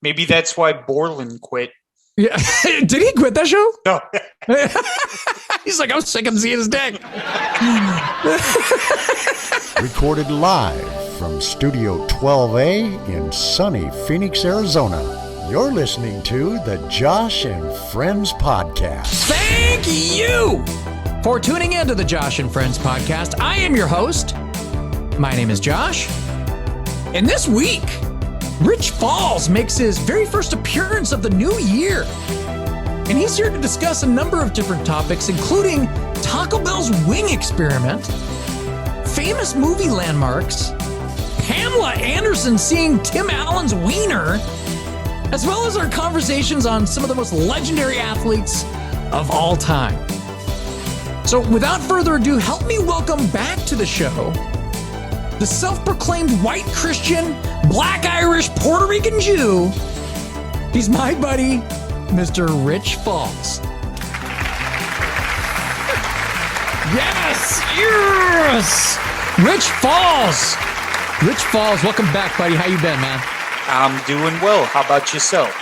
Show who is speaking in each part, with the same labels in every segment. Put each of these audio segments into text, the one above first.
Speaker 1: Maybe that's why Borland quit.
Speaker 2: Yeah. Did he quit that show?
Speaker 1: No.
Speaker 2: He's like, I'm sick of seeing his dick.
Speaker 3: Recorded live from Studio 12A in sunny Phoenix, Arizona. You're listening to the Josh and Friends Podcast.
Speaker 2: Thank you for tuning in to the Josh and Friends Podcast. I am your host. My name is Josh. And this week, Rich Falls makes his very first appearance of the new year. And he's here to discuss a number of different topics, including Taco Bell's wing experiment, famous movie landmarks, Pamela Anderson seeing Tim Allen's wiener, as well as our conversations on some of the most legendary athletes of all time. So without further ado, help me welcome back to the show the self-proclaimed white Christian, black Irish, Puerto Rican Jew. He's my buddy, Mr. Rich Falls. Yes! Yes! Rich Falls! Rich Falls, welcome back, buddy. How you been, man?
Speaker 1: I'm doing well. How about yourself?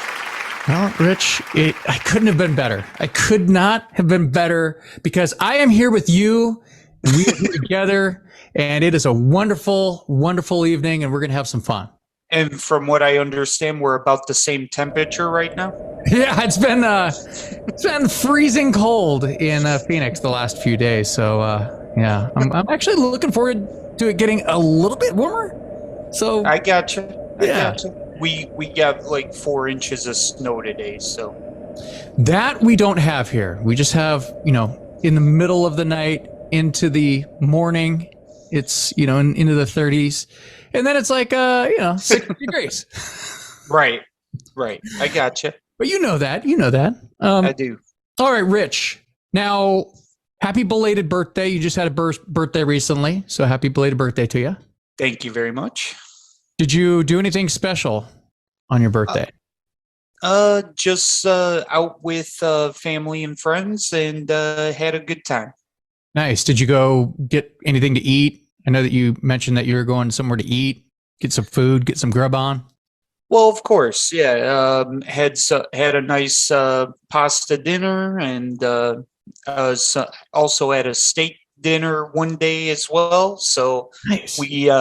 Speaker 2: Well, Rich, I couldn't have been better. I could not have been better because I am here with you, and we are here together, and it is a wonderful, wonderful evening, and we're going to have some fun.
Speaker 1: And from what I understand, we're about the same temperature right now.
Speaker 2: Yeah, it's been freezing cold in Phoenix the last few days. So yeah, I'm actually looking forward to it getting a little bit warmer. So
Speaker 1: I gotcha.
Speaker 2: Yeah.
Speaker 1: Gotcha. We got like 4 inches of snow today, so
Speaker 2: that we don't have here. We just have, in the middle of the night into the morning, it's into the 30s, and then it's like 60 degrees.
Speaker 1: Right. I gotcha.
Speaker 2: But you know that.
Speaker 1: I do.
Speaker 2: All right, Rich. Now, happy belated birthday. You just had a birthday recently, so happy belated birthday to you.
Speaker 1: Thank you very much.
Speaker 2: Did you do anything special on your birthday?
Speaker 1: Just out with family and friends, and had a good time.
Speaker 2: Nice. Did you go get anything to eat? I know that you mentioned that you were going somewhere to eat, get some food, get some grub on.
Speaker 1: Well, of course, yeah. Had a nice pasta dinner, and also had a steak dinner one day as well. So
Speaker 2: nice.
Speaker 1: We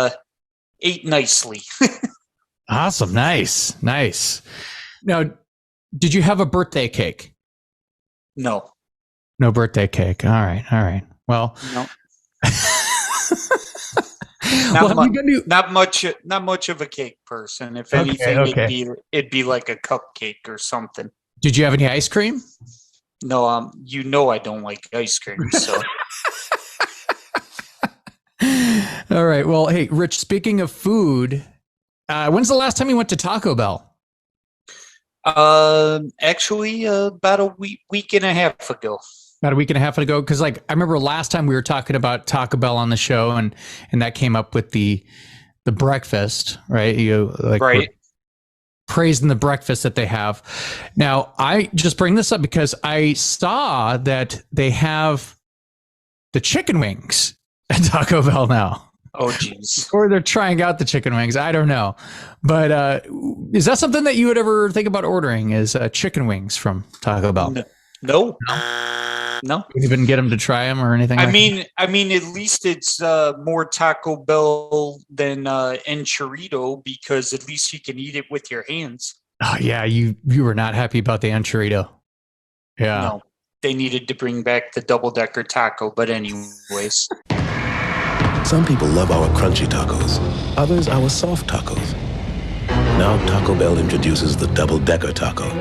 Speaker 1: ate nicely.
Speaker 2: Awesome. Nice. Now, did you have a birthday cake?
Speaker 1: No
Speaker 2: birthday cake. All right. Well,
Speaker 1: no. Not much of a cake person. If anything,
Speaker 2: okay.
Speaker 1: It'd be like a cupcake or something.
Speaker 2: Did you have any ice cream?
Speaker 1: No, I don't like ice cream. So.
Speaker 2: All right. Well, hey, Rich. Speaking of food, when's the last time you went to Taco Bell?
Speaker 1: Actually, about a week and a half ago.
Speaker 2: About a week and a half ago, because I remember last time we were talking about Taco Bell on the show, and that came up with the breakfast, right?
Speaker 1: Right.
Speaker 2: Praising the breakfast that they have. Now, I just bring this up because I saw that they have the chicken wings at Taco Bell now.
Speaker 1: Oh, geez.
Speaker 2: Or they're trying out the chicken wings. I don't know. But is that something that you would ever think about ordering, is chicken wings from Taco Bell?
Speaker 1: No.
Speaker 2: You even get them to try them or anything?
Speaker 1: I mean, at least it's more Taco Bell than Enchilito, because at least you can eat it with your hands.
Speaker 2: Oh yeah, you were not happy about the Enchilito. Yeah.
Speaker 1: No, they needed to bring back the double-decker taco, but anyways.
Speaker 4: Some people love our crunchy tacos, others our soft tacos. Now Taco Bell introduces the double-decker taco.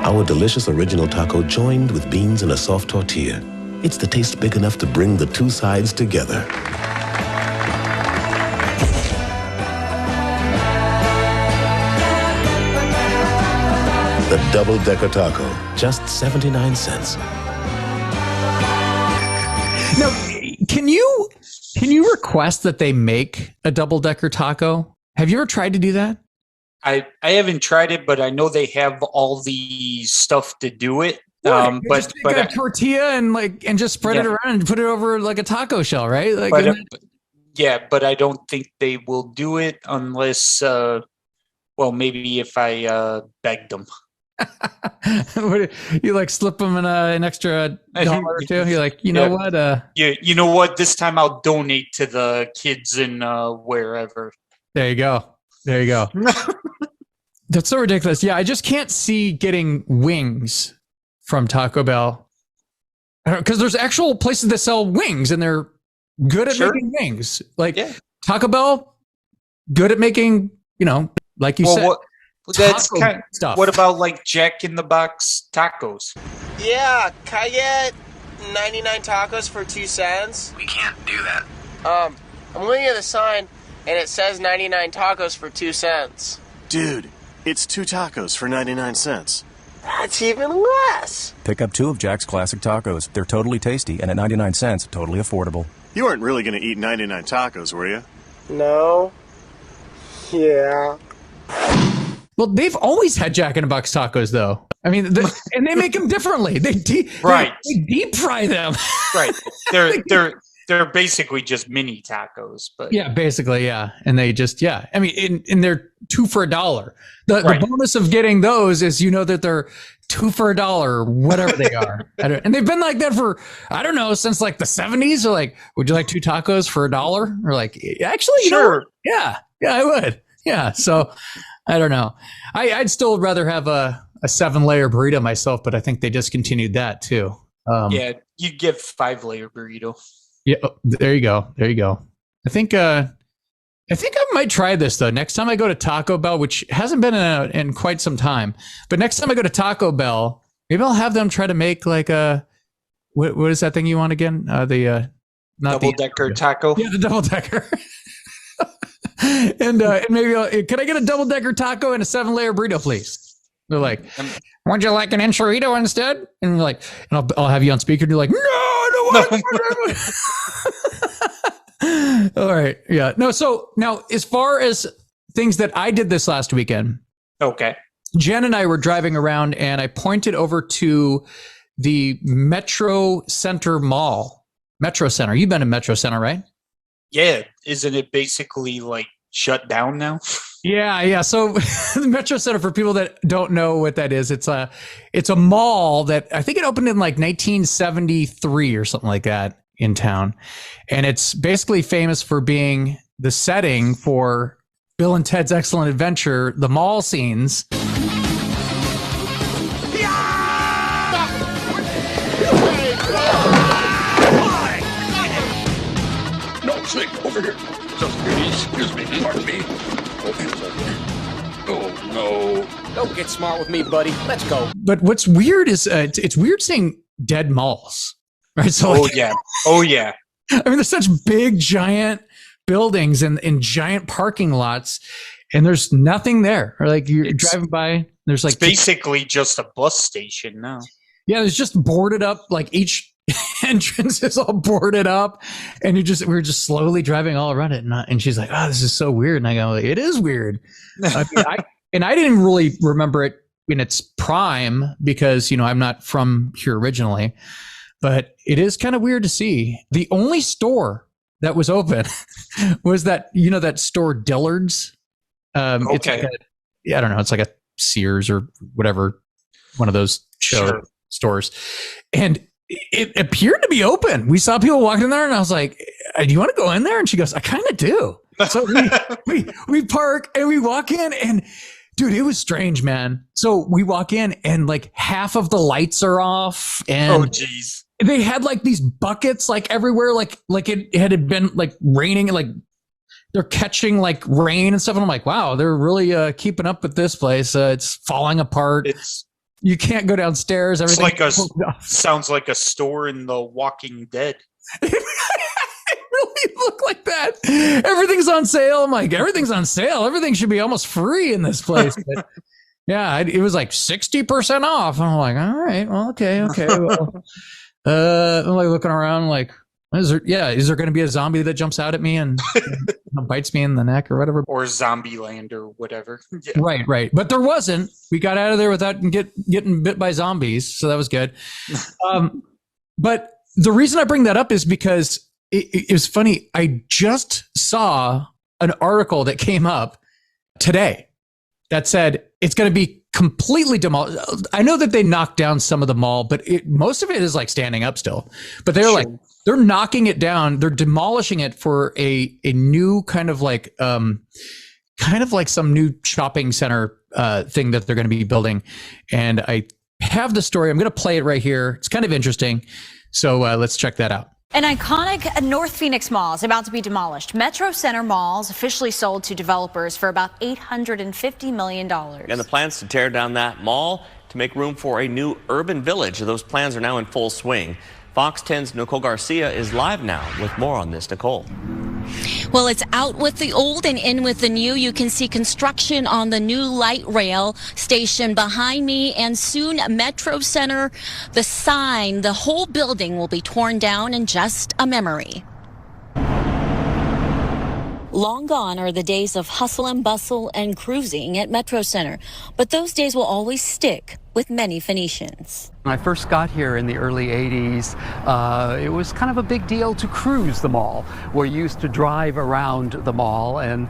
Speaker 4: Our delicious original taco joined with beans and a soft tortilla. It's the taste big enough to bring the two sides together. The double-decker taco, just 79 cents.
Speaker 2: Now, can you request that they make a double-decker taco? Have you ever tried to do that?
Speaker 1: I haven't tried it, but I know they have all the stuff to do it.
Speaker 2: Right.
Speaker 1: But
Speaker 2: a tortilla and just spread it around and put it over like a taco shell, right?
Speaker 1: But I don't think they will do it unless Well, maybe if I begged them.
Speaker 2: You like slip them an extra $1 or two? You're like, you know what?
Speaker 1: You know what? This time I'll donate to the kids in wherever.
Speaker 2: There you go. There you go. That's so ridiculous. Yeah, I just can't see getting wings from Taco Bell. Because there's actual places that sell wings and they're good at making wings. Like Taco Bell, good at making, like you said.
Speaker 1: That's kind of stuff. What about like Jack in the Box tacos?
Speaker 5: Yeah, can I get 99 tacos for 2 cents?
Speaker 6: We can't do that.
Speaker 5: I'm looking at the sign and it says 99 tacos for 2 cents.
Speaker 7: Dude, it's 2 tacos for 99 cents.
Speaker 5: That's even less.
Speaker 8: Pick up 2 of Jack's classic tacos. They're totally tasty and at 99 cents, totally affordable.
Speaker 7: You weren't really going to eat 99 tacos, were you?
Speaker 5: No. Yeah.
Speaker 2: Well, they've always had Jack in the Box tacos, though. I mean, and they make them differently. They deep fry them.
Speaker 1: Right. They're basically just mini tacos, but
Speaker 2: yeah, basically, yeah. And they just, I mean, and they're 2 for $1. The bonus of getting those is that they're 2 for $1 or whatever they are. And they've been like that for, I don't know, since like the 70s. Or like, would you like 2 tacos for $1? Or like, actually,
Speaker 1: sure.
Speaker 2: Yeah, I would. Yeah. So I don't know. I'd still rather have a 7-layer burrito myself, but I think they discontinued that too.
Speaker 1: Yeah, you get 5-layer burrito.
Speaker 2: Yeah, there you go. There you go. I think I might try this though. Next time I go to Taco Bell, which hasn't been in quite some time, but next time I go to Taco Bell, maybe I'll have them try to make like what is that thing you want again? The
Speaker 1: double-decker taco.
Speaker 2: Yeah, the double-decker. and maybe can I get a double-decker taco and a 7-layer burrito, please? They're like, would you like an enchilada instead? And we're like, and I'll have you on speaker and you're like, no, I don't want it. All right. Yeah. No. So now as far as things that I did this last weekend.
Speaker 1: Okay.
Speaker 2: Jen and I were driving around and I pointed over to the Metro Center Mall. Metro Center. You've been to Metro Center, right?
Speaker 1: Yeah. Isn't it basically like shut down now?
Speaker 2: Yeah. So the Metro Center, for people that don't know what that is, it's a mall that I think it opened in like 1973 or something like that in town. And it's basically famous for being the setting for Bill and Ted's Excellent Adventure, the mall scenes.
Speaker 6: No, Slick, over here. Excuse me, pardon me. Oh, no.
Speaker 5: Don't get smart with me, buddy. Let's go.
Speaker 2: But what's weird is it's weird seeing dead malls, right? So
Speaker 1: Oh, yeah.
Speaker 2: I mean, there's such big, giant buildings and giant parking lots, and there's nothing there. Or like you're driving by, there's like
Speaker 1: basically just a bus station now.
Speaker 2: Yeah, it's just boarded up. Like each entrance is all boarded up, and we're just slowly driving all around it. And she's like, "Oh, this is so weird." And I go, "It is weird." I didn't really remember it in its prime because I'm not from here originally, but it is kind of weird to see. The only store that was open was that that store Dillard's.
Speaker 1: Okay.
Speaker 2: It's like I don't know. It's like a Sears or whatever, one of those stores, and it appeared to be open. We saw people walking in there, and I was like, "Do you want to go in there?" And she goes, "I kind of do." So we park and we walk in, and dude, it was strange, man. So we walk in, and like half of the lights are off, and
Speaker 1: oh geez,
Speaker 2: they had like these buckets like everywhere, like it had been like raining, like they're catching like rain and stuff. And I'm like, wow, they're really keeping up with this place. It's falling apart. You can't go downstairs. Everything
Speaker 1: sounds like a store in The Walking Dead.
Speaker 2: It really looked like that. Everything's on sale. I'm like, everything's on sale. Everything should be almost free in this place. But yeah, it was like 60% off. And I'm like, all right, well, okay. Well, I'm like looking around, like, is there going to be a zombie that jumps out at me and bites me in the neck or whatever?
Speaker 1: Or Zombieland or whatever. Yeah.
Speaker 2: Right. But there wasn't. We got out of there without getting bit by zombies. So that was good. But the reason I bring that up is because it was funny. I just saw an article that came up today. That said, it's going to be completely demolished. I know that they knocked down some of the mall, but most of it is like standing up still. But they're knocking it down. They're demolishing it for a new kind of like some new shopping center thing that they're going to be building. And I have the story. I'm going to play it right here. It's kind of interesting. So let's check that out.
Speaker 9: An iconic North Phoenix mall is about to be demolished. Metro Center Mall is officially sold to developers for about $850 million.
Speaker 10: And the plans to tear down that mall to make room for a new urban village. Those plans are now in full swing. Fox 10's Nicole Garcia is live now with more on this. Nicole.
Speaker 11: Well, it's out with the old and in with the new. You can see construction on the new light rail station behind me, and soon Metro Center, the sign, the whole building will be torn down in just a memory. Long gone are the days of hustle and bustle and cruising at Metro Center, but those days will always stick with many Phoenicians.
Speaker 12: When I first got here in the early 80s, it was kind of a big deal to cruise the mall. We used to drive around the mall and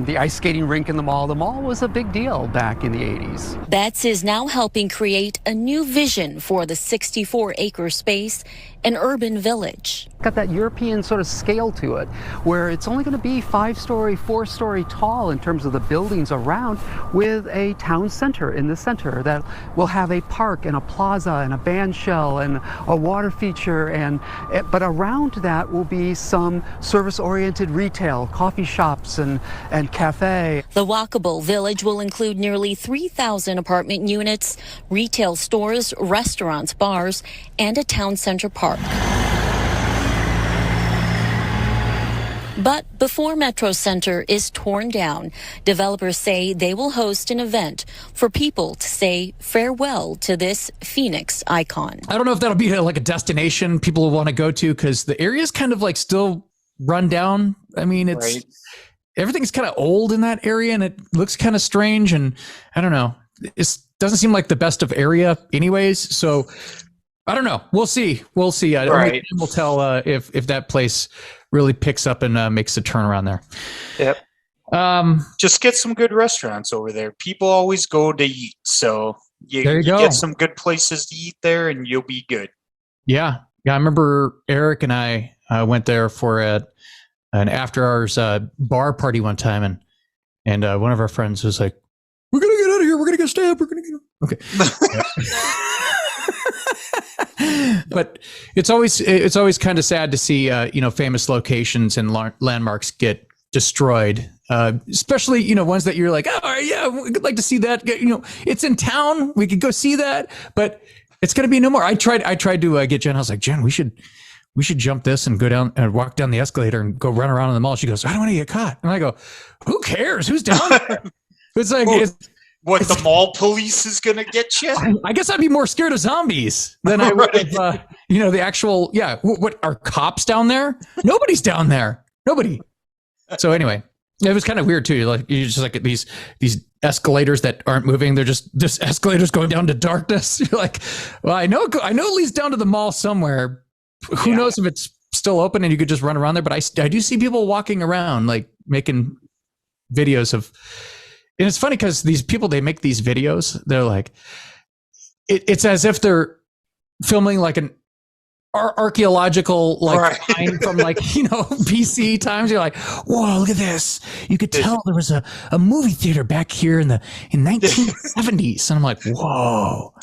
Speaker 12: the ice skating rink in the mall. The mall was a big deal back in the 80s.
Speaker 11: Betts is now helping create a new vision for the 64-acre space, an urban village.
Speaker 12: Got that European sort of scale to it, where it's only going to be 5-story, 4-story tall in terms of the buildings around, with a town center in the center that will have a park and a plaza and a band shell and a water feature, but around that will be some service-oriented retail, coffee shops and cafe.
Speaker 11: The walkable village will include nearly 3,000 apartment units, retail stores, restaurants, bars, and a town center park. But before Metro Center is torn down, developers say they will host an event for people to say farewell to this Phoenix icon.
Speaker 2: I don't know if that'll be like a destination people will want to go to, because the area is kind of like still run down. I mean, everything's kind of old in that area, and it looks kind of strange. And I don't know, it doesn't seem like the best of area anyways. So I don't know. We'll see. Only we'll tell if that place really picks up and makes a turnaround there.
Speaker 1: Yep. Just get some good restaurants over there. People always go to eat, so you get some good places to eat there, and you'll be good.
Speaker 2: Yeah. I remember Eric and I went there for an after-hours bar party one time, and one of our friends was like, "We're gonna get out of here. We're gonna get stabbed. We're gonna get okay." But it's always kind of sad to see famous locations and landmarks get destroyed, especially ones that you're like, oh yeah, we'd like to see that. It's in town, we could go see that, but it's gonna be no more. I tried to get Jen. I was like, Jen, we should jump this and go down and walk down the escalator and go run around in the mall. She goes, I don't want to get caught. And I go, who cares? Who's down there? It's like
Speaker 1: what, the mall police is going to get you?
Speaker 2: I guess I'd be more scared of zombies than I would of, the actual, what are cops down there? Nobody's down there. Nobody. So anyway, it was kind of weird too. Like, you just like these escalators that aren't moving. They're just escalators going down to darkness. You're like, well, I know it leads down to the mall somewhere. Who knows if it's still open and you could just run around there. But I do see people walking around, like making videos of. And it's funny because these people, they make these videos. They're like, it's as if they're filming like an archaeological find from BC times. You're like, whoa, look at this. You could tell there was a movie theater back here in 1970s. And I'm like, whoa.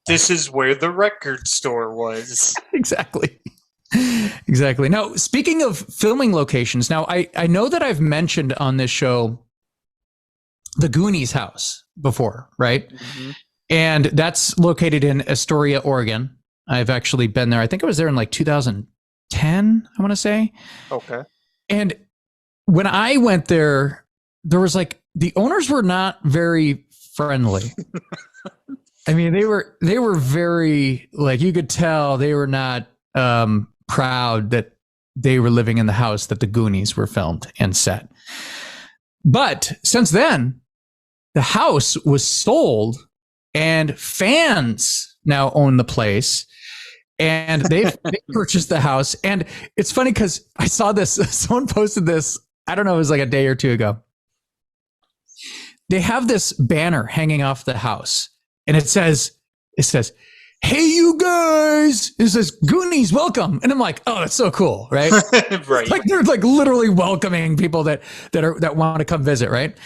Speaker 1: This is where the record store was.
Speaker 2: Exactly. Now, speaking of filming locations, now I know that I've mentioned on this show the Goonies House before, right? Mm-hmm. And that's located in Astoria, Oregon. I've actually been there. I think I was there in 2010, I want to say.
Speaker 1: Okay.
Speaker 2: And when I went there, there was the owners were not very friendly. I mean, they were very, you could tell they were not proud that they were living in the house that the Goonies were filmed and set. But since then, the house was sold and fans now own the place, and they purchased the house. And it's funny because I saw this, someone posted this, I don't know, it was like a day or two ago. they have this banner hanging off the house, and it says, "Hey, you guys!" It says, "Goonies, welcome." And I'm like, "Oh, that's so cool, right?"
Speaker 1: Right.
Speaker 2: Like they're like literally welcoming people that want to come visit, right?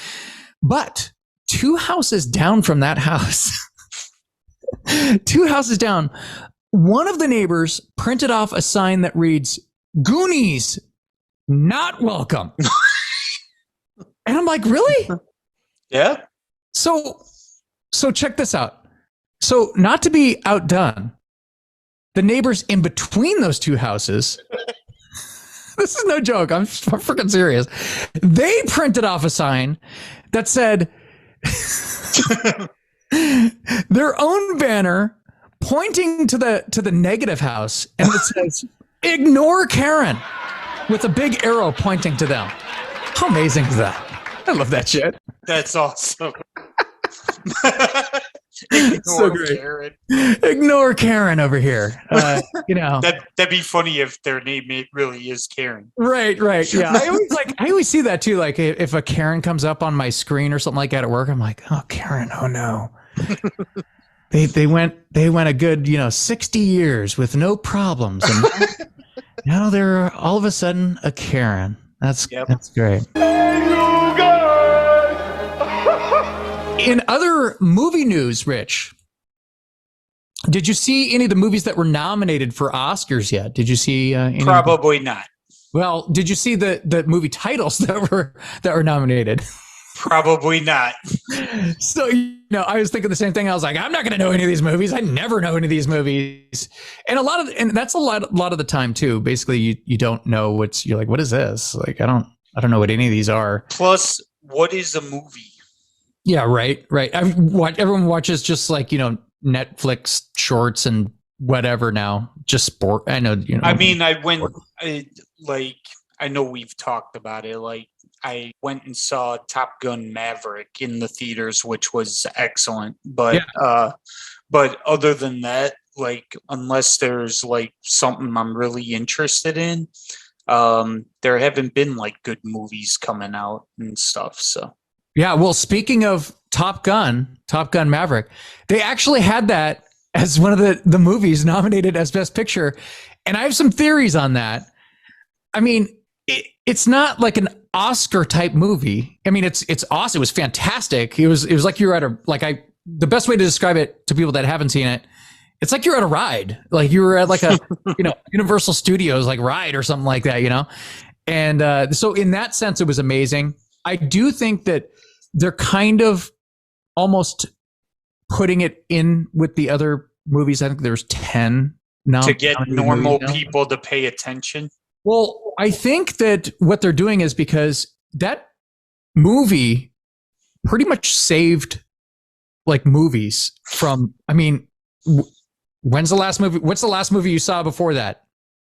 Speaker 2: But 2 houses down from that house, 2 houses down, one of the neighbors printed off a sign that reads, "Goonies, not welcome." And I'm like, really?
Speaker 1: Yeah.
Speaker 2: So check this out. So not to be outdone, the neighbors in between those 2 houses, this is no joke, I'm freaking serious. They printed off a sign that said their own banner pointing to the negative house, and it says, "Ignore Karen," with a big arrow pointing to them. How amazing is that? I love that shit.
Speaker 1: That's awesome.
Speaker 2: So great. Karen. Ignore Karen over here.
Speaker 1: That'd be funny if their name really is Karen.
Speaker 2: Right. Yeah. I always see that too. Like if a Karen comes up on my screen or something like that at work, I'm like, "Oh, Karen, oh no." They went a good 60 years with no problems, and now they're all of a sudden a Karen. That's great. In other movie news, Rich, did you see any of the movies that were nominated for Oscars yet? Did you see any?
Speaker 1: Probably not.
Speaker 2: Well, did you see the movie titles that were nominated?
Speaker 1: Probably not.
Speaker 2: So, I was thinking the same thing. I was like, I'm not going to know any of these movies. I never know any of these movies. And that's a lot of the time too. Basically, you don't know you're like, what is this? Like, I don't know what any of these are.
Speaker 1: Plus, what is a movie?
Speaker 2: Yeah, right. Everyone watches just like, Netflix shorts and whatever now, just sport. I know,
Speaker 1: I mean, I know we've talked about it. Like, I went and saw Top Gun Maverick in the theaters, which was excellent. But but other than that, like, unless there's like something I'm really interested in, there haven't been like good movies coming out and stuff. So
Speaker 2: yeah, well, speaking of Top Gun Maverick, they actually had that as one of the movies nominated as Best Picture, and I have some theories on that. I mean, it's not like an Oscar type movie. I mean, it's awesome. It was fantastic. It was like you were at the best way to describe it to people that haven't seen it, it's like you're at a ride. Like you were at like a Universal Studios like ride or something like that, And so in that sense, it was amazing. I do think that they're kind of almost putting it in with the other movies. I think there's 10 now
Speaker 1: to get normal people to pay attention.
Speaker 2: Well, I think that what they're doing is because that movie pretty much saved like movies from, I mean, what's the last movie you saw before that?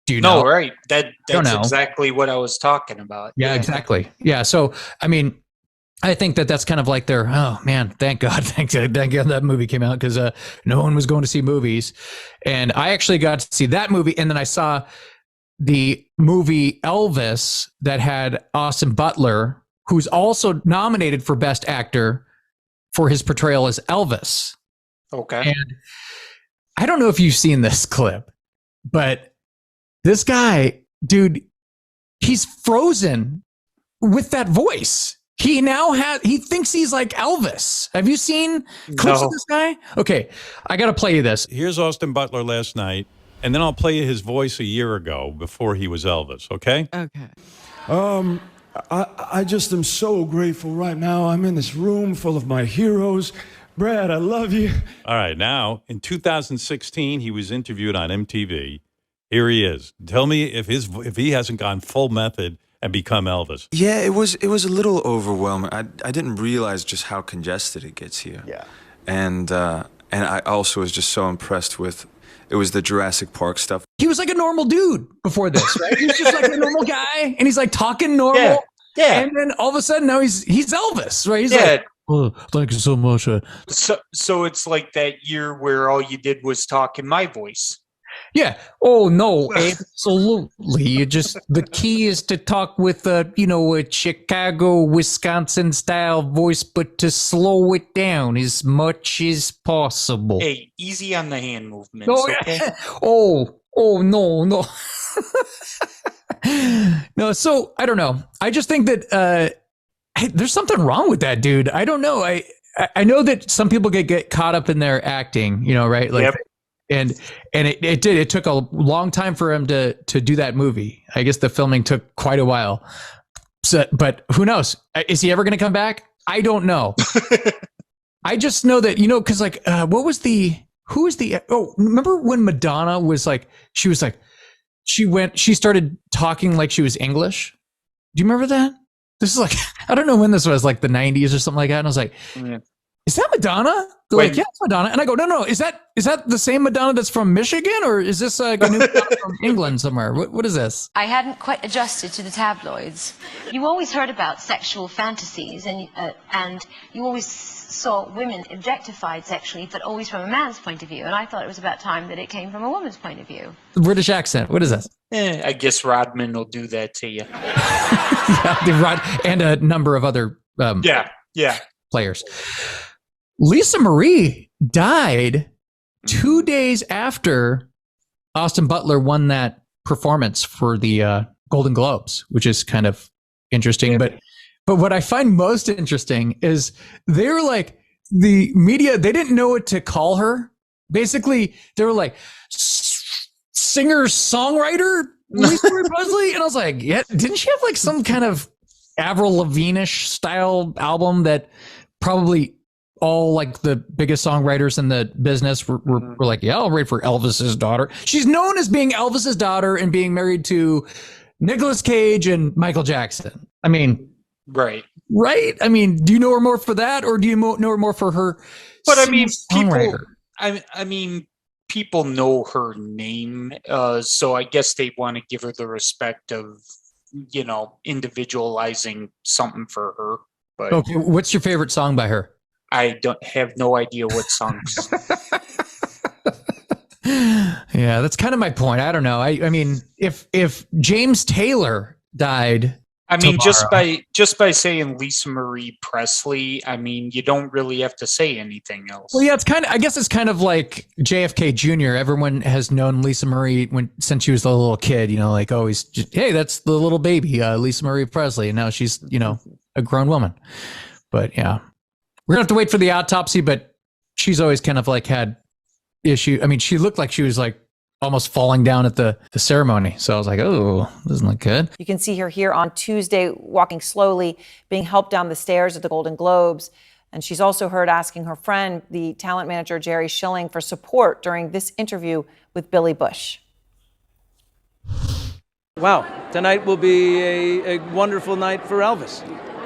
Speaker 2: Do you know?
Speaker 1: No, right. That's exactly what I was talking about.
Speaker 2: Yeah, exactly. Yeah. So, I mean, I think that's kind of like their, oh man, thank God that movie came out, because no one was going to see movies. And I actually got to see that movie. And then I saw the movie Elvis that had Austin Butler, who's also nominated for Best Actor for his portrayal as Elvis.
Speaker 1: Okay.
Speaker 2: And I don't know if you've seen this clip, but this guy, dude, he's frozen with that voice. He thinks he's like Elvis. Have you seen clips of this guy? Okay, I got to play you this.
Speaker 13: Here's Austin Butler last night, and then I'll play you his voice a year ago before he was Elvis, okay?
Speaker 14: Okay. I just am so grateful right now. I'm in this room full of my heroes. Brad, I love you.
Speaker 13: All right, now, in 2016, he was interviewed on MTV. Here he is. Tell me if he hasn't gone full method and become Elvis.
Speaker 15: Yeah, it was a little overwhelming. I didn't realize just how congested it gets here.
Speaker 7: Yeah.
Speaker 15: And I also was just so impressed with, it was the Jurassic Park stuff.
Speaker 2: He was like a normal dude before this, right? He was just like a normal guy, and he's like talking normal.
Speaker 1: Yeah.
Speaker 2: And then all of a sudden now he's Elvis, right? He's like, oh, thank you so much.
Speaker 1: So it's like that year where all you did was talk in my voice.
Speaker 2: Yeah. Oh no, absolutely. The key is to talk with a Chicago, Wisconsin style voice, but to slow it down as much as possible.
Speaker 1: Hey, easy on the hand movements.
Speaker 2: Oh,
Speaker 1: okay?
Speaker 2: No. No, so I don't know. I just think that there's something wrong with that dude. I don't know. I know that some people get caught up in their acting, right? Like,
Speaker 1: yep.
Speaker 2: And it took a long time for him to do that movie. I guess the filming took quite a while. So, but who knows? Is he ever going to come back? I don't know. I just know that, because like, remember when Madonna was like, she started talking like she was English. Do you remember that? This is like, I don't know when this was, like the 90s or something like that. And I was like, is that Madonna? They're like, yeah, it's Madonna. And I go, no, is that the same Madonna that's from Michigan, or is this a new Madonna from England somewhere? What is this?
Speaker 16: I hadn't quite adjusted to the tabloids. You always heard about sexual fantasies, and you always saw women objectified sexually, but always from a man's point of view. And I thought it was about time that it came from a woman's point of view.
Speaker 2: The British accent. What is this?
Speaker 1: I guess Rodman will do that to you.
Speaker 2: Yeah, and a number of other players. Lisa Marie died 2 days after Austin Butler won that performance for the Golden Globes, which is kind of interesting. Yeah. But what I find most interesting is they were like, the media, they didn't know what to call her. Basically, they were like, singer-songwriter Lisa Marie Presley? And I was like, yeah, didn't she have like some kind of Avril Lavigne-ish style album that probably all like the biggest songwriters in the business were like, yeah, I'll write for Elvis's daughter. She's known as being Elvis's daughter and being married to Nicolas Cage and Michael Jackson. I mean,
Speaker 1: right.
Speaker 2: I mean, do you know her more for that, or do you know her more for her?
Speaker 1: But I mean, people know her name, so I guess they want to give her the respect of, individualizing something for her. But
Speaker 2: okay, what's your favorite song by her?
Speaker 1: I don't have no idea what songs.
Speaker 2: Yeah, that's kind of my point. I don't know. I mean, if James Taylor died,
Speaker 1: I mean,
Speaker 2: tomorrow,
Speaker 1: just by saying Lisa Marie Presley, I mean, you don't really have to say anything else.
Speaker 2: Well, yeah, I guess it's kind of like JFK Jr. Everyone has known Lisa Marie since she was a little kid, like always, hey, that's the little baby, Lisa Marie Presley. And now she's, a grown woman. But yeah, we're gonna have to wait for the autopsy, but she's always kind of like had issue. I mean, she looked like she was like almost falling down at the ceremony. So I was like, oh, doesn't look good.
Speaker 17: You can see her here on Tuesday, walking slowly, being helped down the stairs at the Golden Globes. And she's also heard asking her friend, the talent manager, Jerry Schilling, for support during this interview with Billy Bush.
Speaker 18: Wow, tonight will be a wonderful night for Elvis.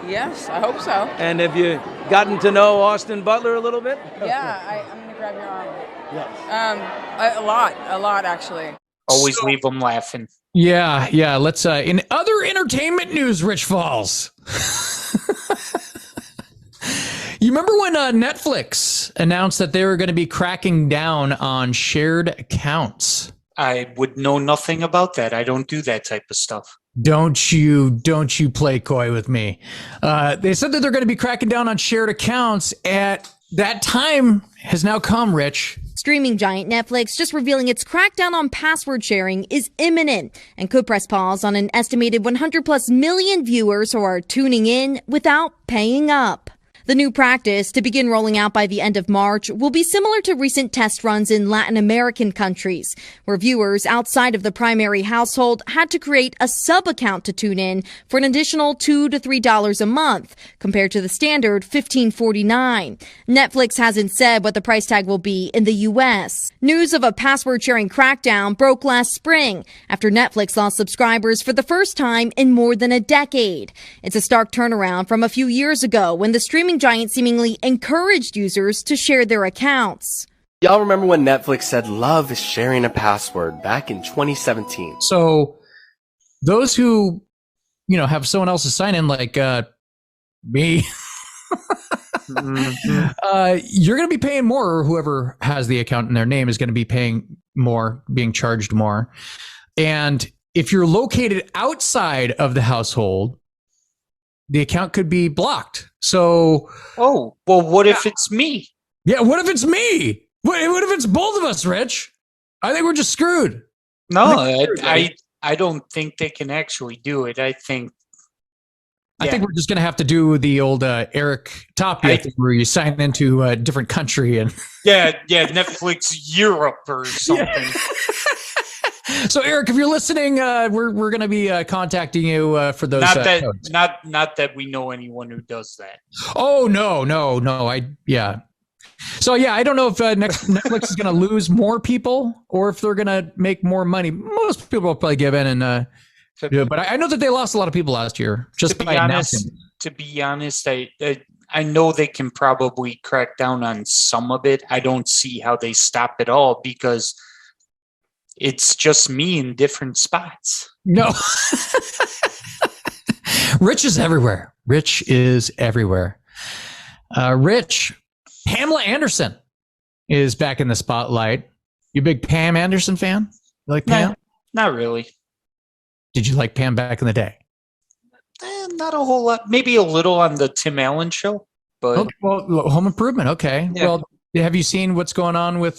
Speaker 19: Yes, I hope so.
Speaker 18: And have you gotten to know Austin Butler a little bit?
Speaker 19: Yeah, I'm going to grab your arm. Yes. A lot, actually.
Speaker 1: Always leave them laughing.
Speaker 2: Yeah. Let's, in other entertainment news, Rich Falls. You remember when Netflix announced that they were going to be cracking down on shared accounts?
Speaker 1: I would know nothing about that. I don't do that type of stuff.
Speaker 2: Don't you play coy with me. They said that they're going to be cracking down on shared accounts. At that time has now come, Rich.
Speaker 20: Streaming giant Netflix just revealing its crackdown on password sharing is imminent and could press pause on an estimated 100+ million viewers who are tuning in without paying up. The new practice, to begin rolling out by the end of March, will be similar to recent test runs in Latin American countries, where viewers outside of the primary household had to create a sub-account to tune in for an additional $2 to $3 a month, compared to the standard $15.49. Netflix hasn't said what the price tag will be in the U.S. News of a password-sharing crackdown broke last spring after Netflix lost subscribers for the first time in more than a decade. It's a stark turnaround from a few years ago when the streaming giant seemingly encouraged users to share their accounts.
Speaker 21: Y'all remember when Netflix said love is sharing a password back in 2017?
Speaker 2: So those who, have someone else's sign in, like me, you're going to be paying more, or whoever has the account in their name is going to be paying more, being charged more. And if you're located outside of the household, the account could be blocked. So,
Speaker 1: oh, well, what if it's me?
Speaker 2: Yeah, what if it's me? What if it's both of us, Rich? I think we're just screwed.
Speaker 1: No, I don't think they can actually do it. I think we're just
Speaker 2: going to have to do the old Eric Tapia thing where you sign into a different country and
Speaker 1: yeah, Netflix Europe or something.
Speaker 2: So, Eric, if you're listening, we're going to be contacting you for those.
Speaker 1: Not that we know anyone who does that.
Speaker 2: Oh no! So I don't know if Netflix is going to lose more people or if they're going to make more money. Most people will probably give in and do it. But I know that they lost a lot of people last year. To
Speaker 1: be honest, I know they can probably crack down on some of it. I don't see how they stop it all because it's just me in different spots.
Speaker 2: No. Rich is everywhere. Rich, Pamela Anderson is back in the spotlight. You a big Pam Anderson fan? You like Pam?
Speaker 1: Not really.
Speaker 2: Did you like Pam back in the day?
Speaker 1: Not a whole lot. Maybe a little on the Tim Allen show. But
Speaker 2: well, Home Improvement. Okay.
Speaker 1: Yeah.
Speaker 2: Well, have you seen what's going on with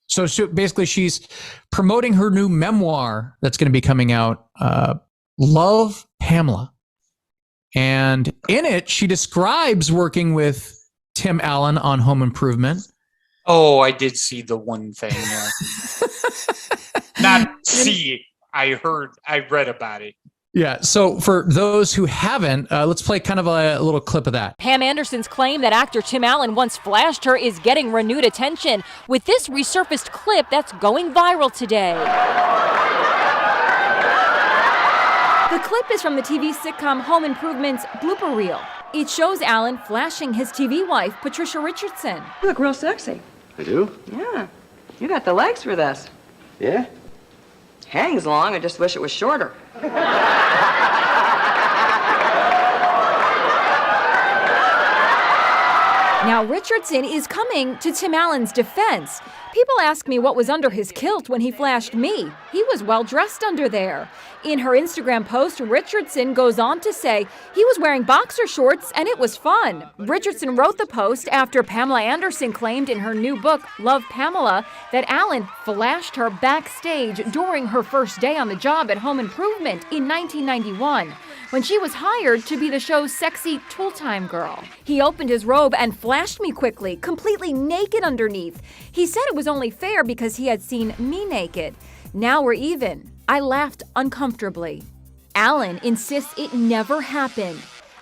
Speaker 2: So basically, she's promoting her new memoir that's going to be coming out, Love Pamela. And in it, she describes working with Tim Allen on Home Improvement.
Speaker 1: Oh, I did see the one thing. I read about it.
Speaker 2: Yeah. So for those who haven't, let's play kind of a little clip of that.
Speaker 3: Pam Anderson's claim that actor Tim Allen once flashed her is getting renewed attention with this resurfaced clip that's going viral today. The clip is from the TV sitcom Home Improvement's blooper reel. It shows Allen flashing his TV wife, Patricia Richardson.
Speaker 22: You look real sexy.
Speaker 23: I do?
Speaker 22: Yeah. You got the legs for this.
Speaker 23: Yeah?
Speaker 22: Hangs long, I just wish it was shorter.
Speaker 3: Now, Richardson is coming to Tim Allen's defense. People ask me what was under his kilt when he flashed me. He was well dressed under there. In her Instagram post, Richardson goes on to say he was wearing boxer shorts and it was fun. Richardson wrote the post after Pamela Anderson claimed in her new book, Love Pamela, that Allen flashed her backstage during her first day on the job at Home Improvement in 1991, when she was hired to be the show's sexy tool-time girl. He opened his robe and flashed me quickly, completely naked underneath. He said it was only fair because he had seen me naked. Now we're even. I laughed uncomfortably. Allen insists it never happened.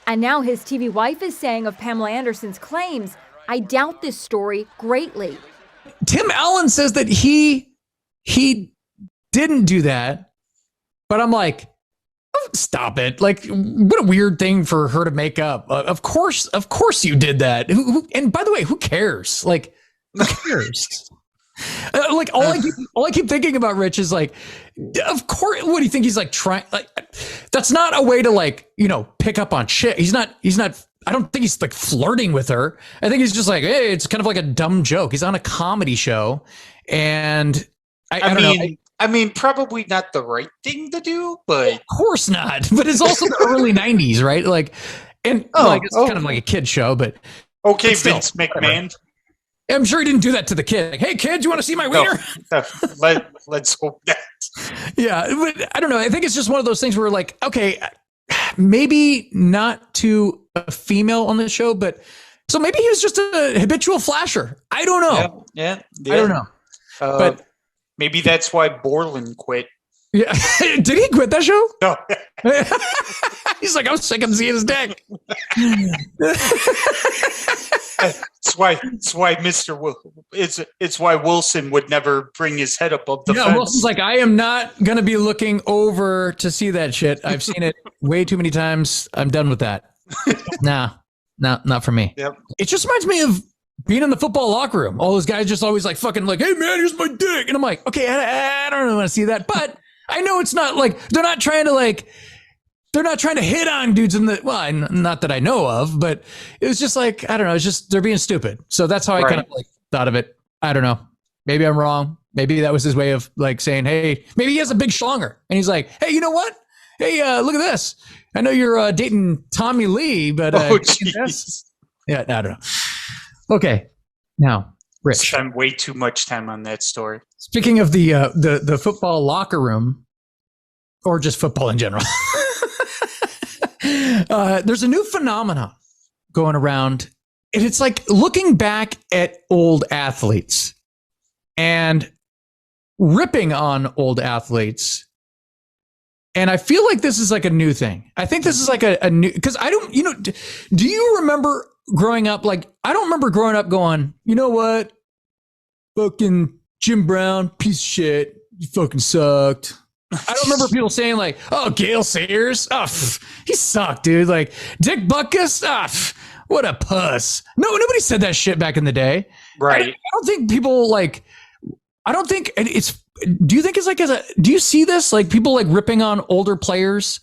Speaker 3: And now his TV wife is saying of Pamela Anderson's claims, I doubt this story greatly.
Speaker 2: Tim Allen says that he didn't do that, but I'm like, oh, stop it. Like, what a weird thing for her to make up. Of course you did that. And by the way, who cares? Like, who cares? Like all I keep thinking about Rich is like, of course, what do you think he's like trying? Like, that's not a way to like, pick up on shit. He's not, I don't think he's like flirting with her. I think he's just like, hey, it's kind of like a dumb joke. He's on a comedy show. And I don't know.
Speaker 1: I mean, probably not the right thing to do, but
Speaker 2: of course not. But it's also the early 90s, right? Like, and it's kind of like a kid show, but
Speaker 1: okay, Vince McMahon.
Speaker 2: I'm sure he didn't do that to the kid. Like, hey, kid, you want to see my wiener?
Speaker 1: No, let's hope that.
Speaker 2: Yeah, but I don't know. I think it's just one of those things where like, okay, maybe not to a female on the show, but so maybe he was just a habitual flasher. I don't know.
Speaker 1: Yeah.
Speaker 2: I don't know.
Speaker 1: But maybe that's why Borland quit.
Speaker 2: Yeah. Did he quit that show?
Speaker 1: No.
Speaker 2: He's like, I was sick of seeing his dick.
Speaker 1: It's why it's why Wilson would never bring his head above the fence.
Speaker 2: Wilson's like, I am not going to be looking over to see that shit. I've seen it way too many times. I'm done with that. Nah, not for me.
Speaker 1: Yep.
Speaker 2: It just reminds me of being in the football locker room. All those guys just always like fucking like, hey man, here's my dick. And I'm like, okay, I don't really want to see that. But I know it's not like, they're not trying to hit on dudes not that I know of, but it was just like, I don't know. It's just, they're being stupid. So that's how I kind of like thought of it. I don't know. Maybe I'm wrong. Maybe that was his way of like saying, hey, maybe he has a big schlonger. And he's like, hey, you know what? Hey, look at this. I know you're dating Tommy Lee, but yeah, I don't know. Okay. Now, Rich.
Speaker 1: Spent way too much time on that story.
Speaker 2: Speaking of the football locker room, or just football in general, there's a new phenomenon going around. And it's like looking back at old athletes and ripping on old athletes. And I feel like this is like a new thing. I think this is like a new, because I don't, do you remember growing up? Like, I don't remember growing up going, you know what? Fucking Jim Brown, piece of shit. You fucking sucked. I don't remember people saying like, oh, Gale Sayers. Oh, he sucked, dude. Like Dick Butkus. What a puss. No, nobody said that shit back in the day.
Speaker 1: Right.
Speaker 2: I don't think people like, I don't think it's, do you think it's like, do you see this? Like people like ripping on older players?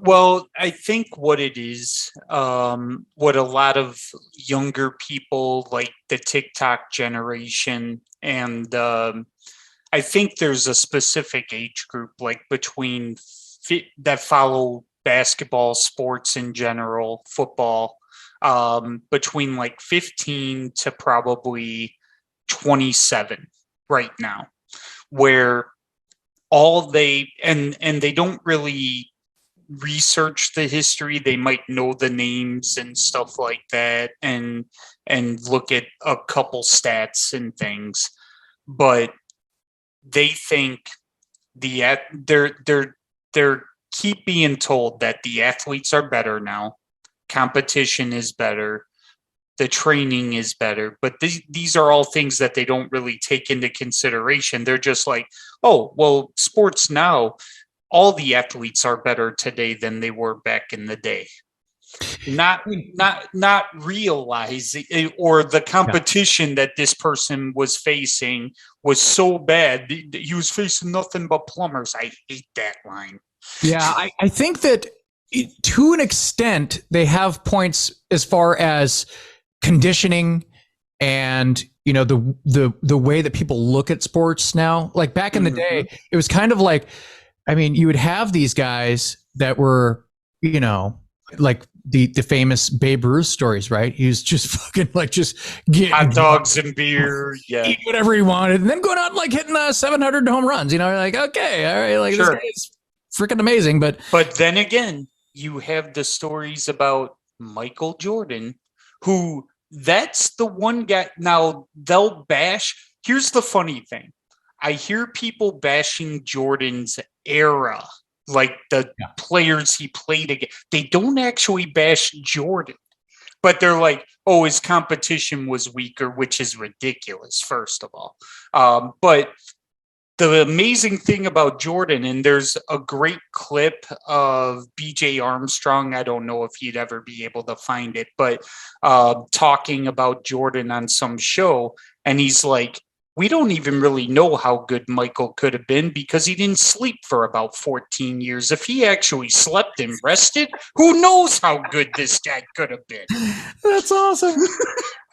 Speaker 1: Well, I think what it is, what a lot of younger people like the TikTok generation, and I think there's a specific age group like between that follow basketball, sports in general, football, between like 15 to probably 27 right now, where all they and they don't really research the history. They might know the names and stuff like that, and look at a couple stats and things, but they think they're keep being told that the athletes are better now, competition is better, the training is better, but these are all things that they don't really take into consideration. They're just like, oh, well, sports now, all the athletes are better today than they were back in the day. Not realizing, or the competition that this person was facing was so bad. He was facing nothing but plumbers. I hate that line.
Speaker 2: Yeah, I think that to an extent they have points as far as conditioning and the way that people look at sports now. Like back in the day, it was kind of like, I mean, you would have these guys that were, like the famous Babe Ruth stories, right? He was just fucking like just getting
Speaker 1: hot dogs and beer,
Speaker 2: eat whatever he wanted, and then going out and like hitting 700 home runs. You're like, okay, all right, like
Speaker 1: sure.
Speaker 2: This guy is freaking amazing. But
Speaker 1: then again, you have the stories about Michael Jordan, who that's the one guy. Now they'll bash. Here's the funny thing. I hear people bashing Jordan's era, like the players he played against. They don't actually bash Jordan, but they're like, oh, his competition was weaker, which is ridiculous, first of all. But the amazing thing about Jordan, and there's a great clip of BJ Armstrong, I don't know if you'd ever be able to find it, but talking about Jordan on some show, and he's like, we don't even really know how good Michael could have been because he didn't sleep for about 14 years. If he actually slept and rested, who knows how good this guy could have been.
Speaker 2: That's awesome.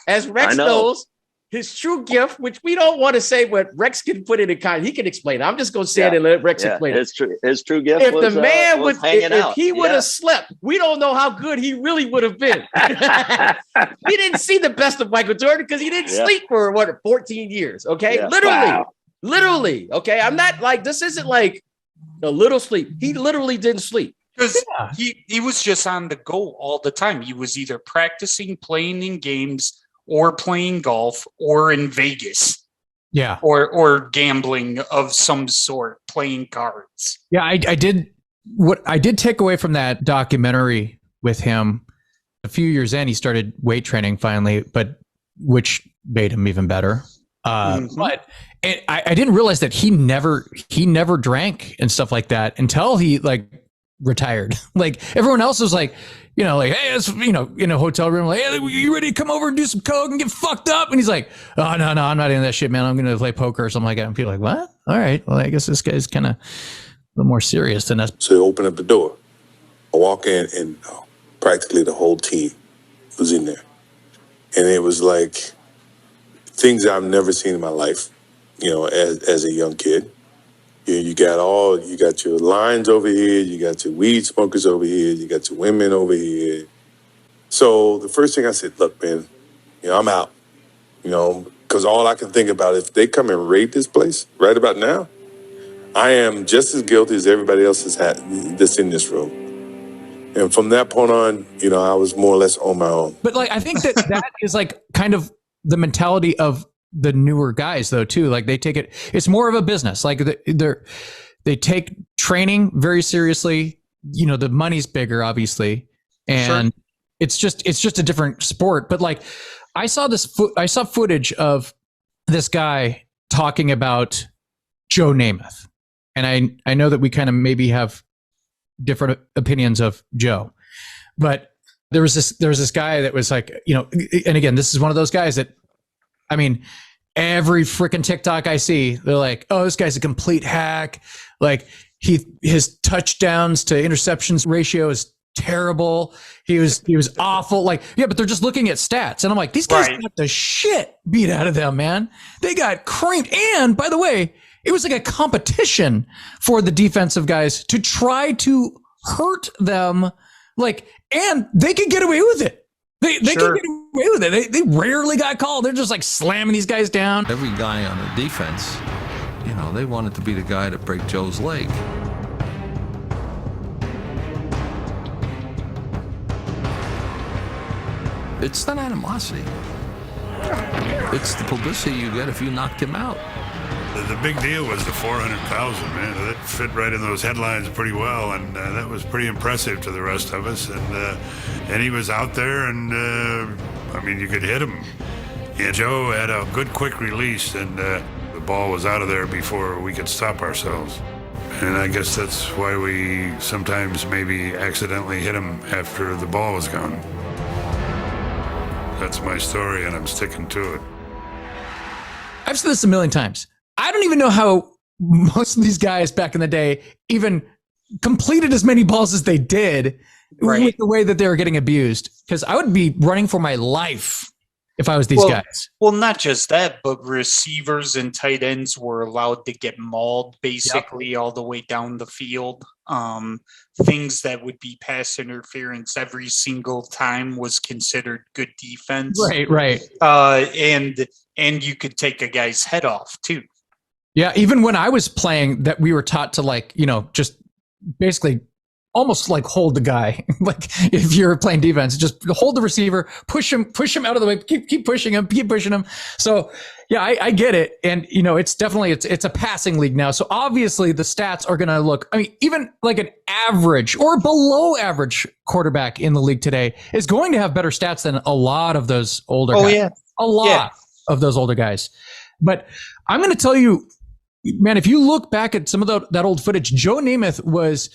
Speaker 4: As Rex knows, his true gift, which we don't want to say, but Rex can put it in he can explain it. I'm just going to say it and let Rex explain it.
Speaker 8: His true gift
Speaker 4: if
Speaker 8: was,
Speaker 4: the man
Speaker 8: was hanging out.
Speaker 4: If he would have slept, we don't know how good he really would have been. We didn't see the best of Michael Jordan because he didn't sleep for 14 years. Okay. Yeah. Literally. Okay. I'm not like, this isn't like a little sleep. He literally didn't sleep.
Speaker 1: Because he was just on the go all the time. He was either practicing, playing in games, or playing golf, or in Vegas.
Speaker 2: Yeah.
Speaker 1: Or gambling of some sort, playing cards.
Speaker 2: Yeah, I did take away from that documentary with him. A few years in, he started weight training finally, but which made him even better. But I didn't realize that he never drank and stuff like that until he like retired. Like everyone else was like, like, hey, it's, in a hotel room, like, hey, you ready to come over and do some coke and get fucked up? And he's like, oh, no, I'm not into that shit, man. I'm going to play poker or something like that. And people are like, what? All right. Well, I guess this guy's kind of a little more serious than us.
Speaker 23: So they open up the door. I walk in and practically the whole team was in there. And it was like things I've never seen in my life. as a young kid. You got your lines over here, you got your weed smokers over here, you got your women over here. So the first thing I said, look, man, I'm out. Because all I can think about, if they come and raid this place right about now, I am just as guilty as everybody else that's in this room. And from that point on, I was more or less on my own.
Speaker 2: But like, I think that is like kind of the mentality of the newer guys though, too. Like they take it's more of a business. Like they take training very seriously. The money's bigger, obviously. And sure. It's just a different sport. But like, I saw footage of this guy talking about Joe Namath. And I know that we kind of maybe have different opinions of Joe, but there was this guy that was like, and again, this is one of those guys that, I mean, every freaking TikTok I see, they're like, oh, this guy's a complete hack. Like his touchdowns to interceptions ratio is terrible. He was awful. Like, yeah, but they're just looking at stats. And I'm like, these guys got the shit beat out of them, man. They got creamed. And by the way, it was like a competition for the defensive guys to try to hurt them. Like, and they could get away with it. They could get away with it. They rarely got called. They're just like slamming these guys down.
Speaker 5: Every guy on the defense, they wanted to be the guy to break Joe's leg. It's not animosity. It's the publicity you get if you knocked him out.
Speaker 6: The big deal was the 400,000, man. That fit right in those headlines pretty well, and that was pretty impressive to the rest of us. And he was out there, and you could hit him. Yeah, Joe had a good quick release, and the ball was out of there before we could stop ourselves. And I guess that's why we sometimes maybe accidentally hit him after the ball was gone. That's my story, and I'm sticking to it.
Speaker 2: I've said this a million times. I don't even know how most of these guys back in the day even completed as many balls as they did with the way that they were getting abused. Because I would be running for my life if I was these guys.
Speaker 1: Well, not just that, but receivers and tight ends were allowed to get mauled basically all the way down the field. Things that would be pass interference every single time was considered good defense.
Speaker 2: Right.
Speaker 1: And you could take a guy's head off too.
Speaker 2: Yeah, even when I was playing, that we were taught to just basically almost like hold the guy. Like if you're playing defense, just hold the receiver, push him out of the way, keep pushing him. So yeah, I get it. And it's definitely, it's a passing league now. So obviously the stats are going to look, even like an average or below average quarterback in the league today is going to have better stats than a lot of those older guys.
Speaker 1: Yeah.
Speaker 2: A lot of those older guys. But I'm going to tell you, man, if you look back at some of that old footage, Joe Namath was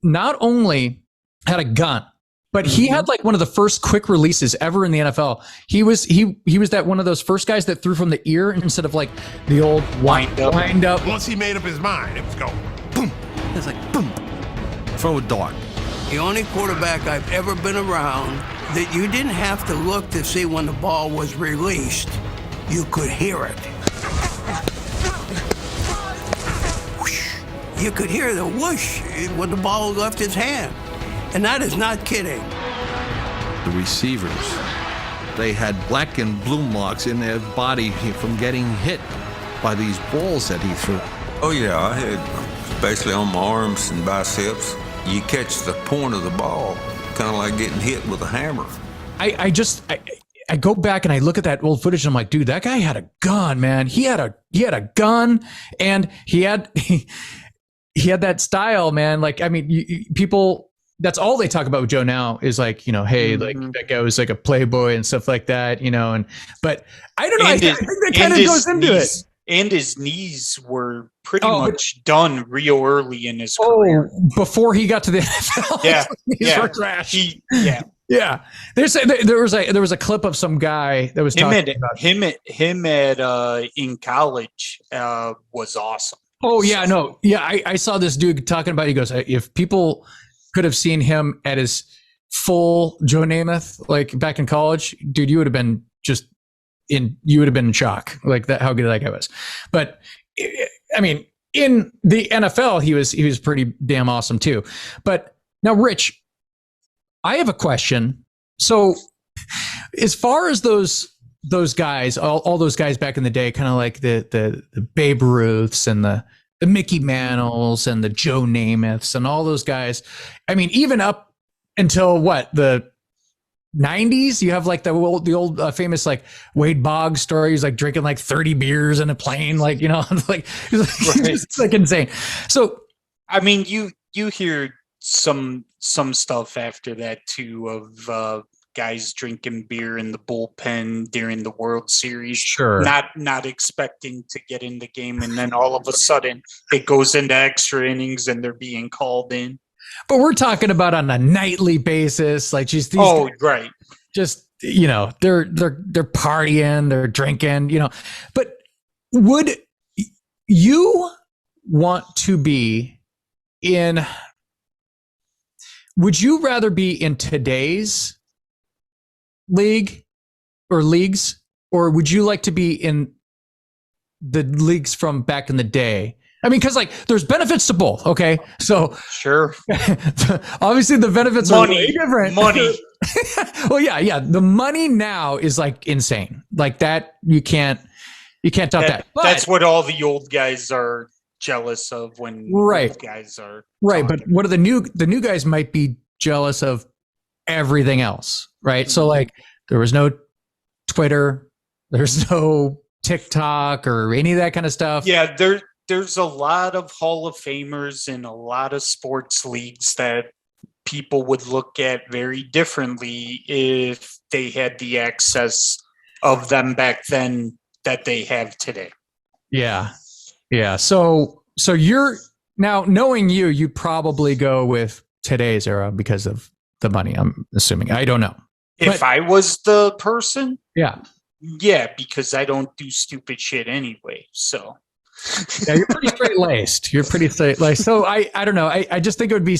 Speaker 2: not only had a gun, but he had like one of the first quick releases ever in the NFL. He was that one of those first guys that threw from the ear instead of like the old wind up.
Speaker 8: Once he made up his mind, it was going boom.
Speaker 5: It was like boom. Throw a dart.
Speaker 24: The only quarterback I've ever been around that you didn't have to look to see when the ball was released. You could hear it. You could hear the whoosh when the ball left his hand. And that is not kidding.
Speaker 5: The receivers, they had black and blue marks in their body from getting hit by these balls that he threw.
Speaker 25: Oh yeah, I had, especially on my arms and biceps, you catch the point of the ball, kind of like getting hit with a hammer.
Speaker 2: I go back and I look at that old footage and I'm like, dude, that guy had a gun, man. He had a gun, and he had that style, man. Like, people, that's all they talk about with Joe now is like, hey, like that guy was like a playboy and stuff like that, but I don't know. I think that kind of goes into it.
Speaker 1: And his knees were pretty much done real early in his career.
Speaker 2: Before he got to the NFL.
Speaker 1: Yeah.
Speaker 2: Knees were trash.
Speaker 1: Yeah.
Speaker 2: There was a clip of some guy that was talking about
Speaker 1: him in college was awesome.
Speaker 2: Oh yeah, no. Yeah, I saw this dude talking about, he goes, if people could have seen him at his full Joe Namath, like back in college, dude, you would have been just you would have been in shock, like that, how good that guy was. But I mean, in the NFL, he was pretty damn awesome too. But now, Rich, I have a question. So as far as those guys, all those guys back in the day, kind of like the Babe Ruths and the Mickey Mantles and the Joe Namaths and all those guys. I mean, even up until the 90s, you have like the old famous like Wade Boggs story. He's like drinking like 30 beers in a plane, like, you know, like it's like insane. So,
Speaker 1: I mean, you hear some stuff after that too of guys drinking beer in the bullpen during the World Series.
Speaker 2: Sure.
Speaker 1: Not expecting to get in the game, and then all of a sudden it goes into extra innings and they're being called in.
Speaker 2: But we're talking about on a nightly basis, like just these guys,
Speaker 1: right.
Speaker 2: Just, you know, they're partying, they're drinking, you know. But would you want to be in? Would you rather be in today's league or leagues, or would you like to be in the leagues from back in the day? I mean, because like there's benefits to both. Okay, so
Speaker 1: sure.
Speaker 2: Obviously, the benefits are way different.
Speaker 1: Money.
Speaker 2: Well, yeah. The money now is like insane. Like that, you can't top that. But,
Speaker 1: that's what all the old guys are jealous of when old guys are
Speaker 2: right. But what are the new guys might be jealous of everything else, right? So like there was no Twitter, there's no TikTok or any of that kind of stuff.
Speaker 1: Yeah, there's a lot of Hall of Famers in a lot of sports leagues that people would look at very differently if they had the access of them back then that they have today.
Speaker 2: Yeah. So you're now, knowing you'd probably go with today's era because of the money, I'm assuming. I don't know.
Speaker 1: If I was the person?
Speaker 2: Yeah,
Speaker 1: because I don't do stupid shit anyway. So
Speaker 2: yeah, you're pretty straight laced. So I don't know. I just think it would be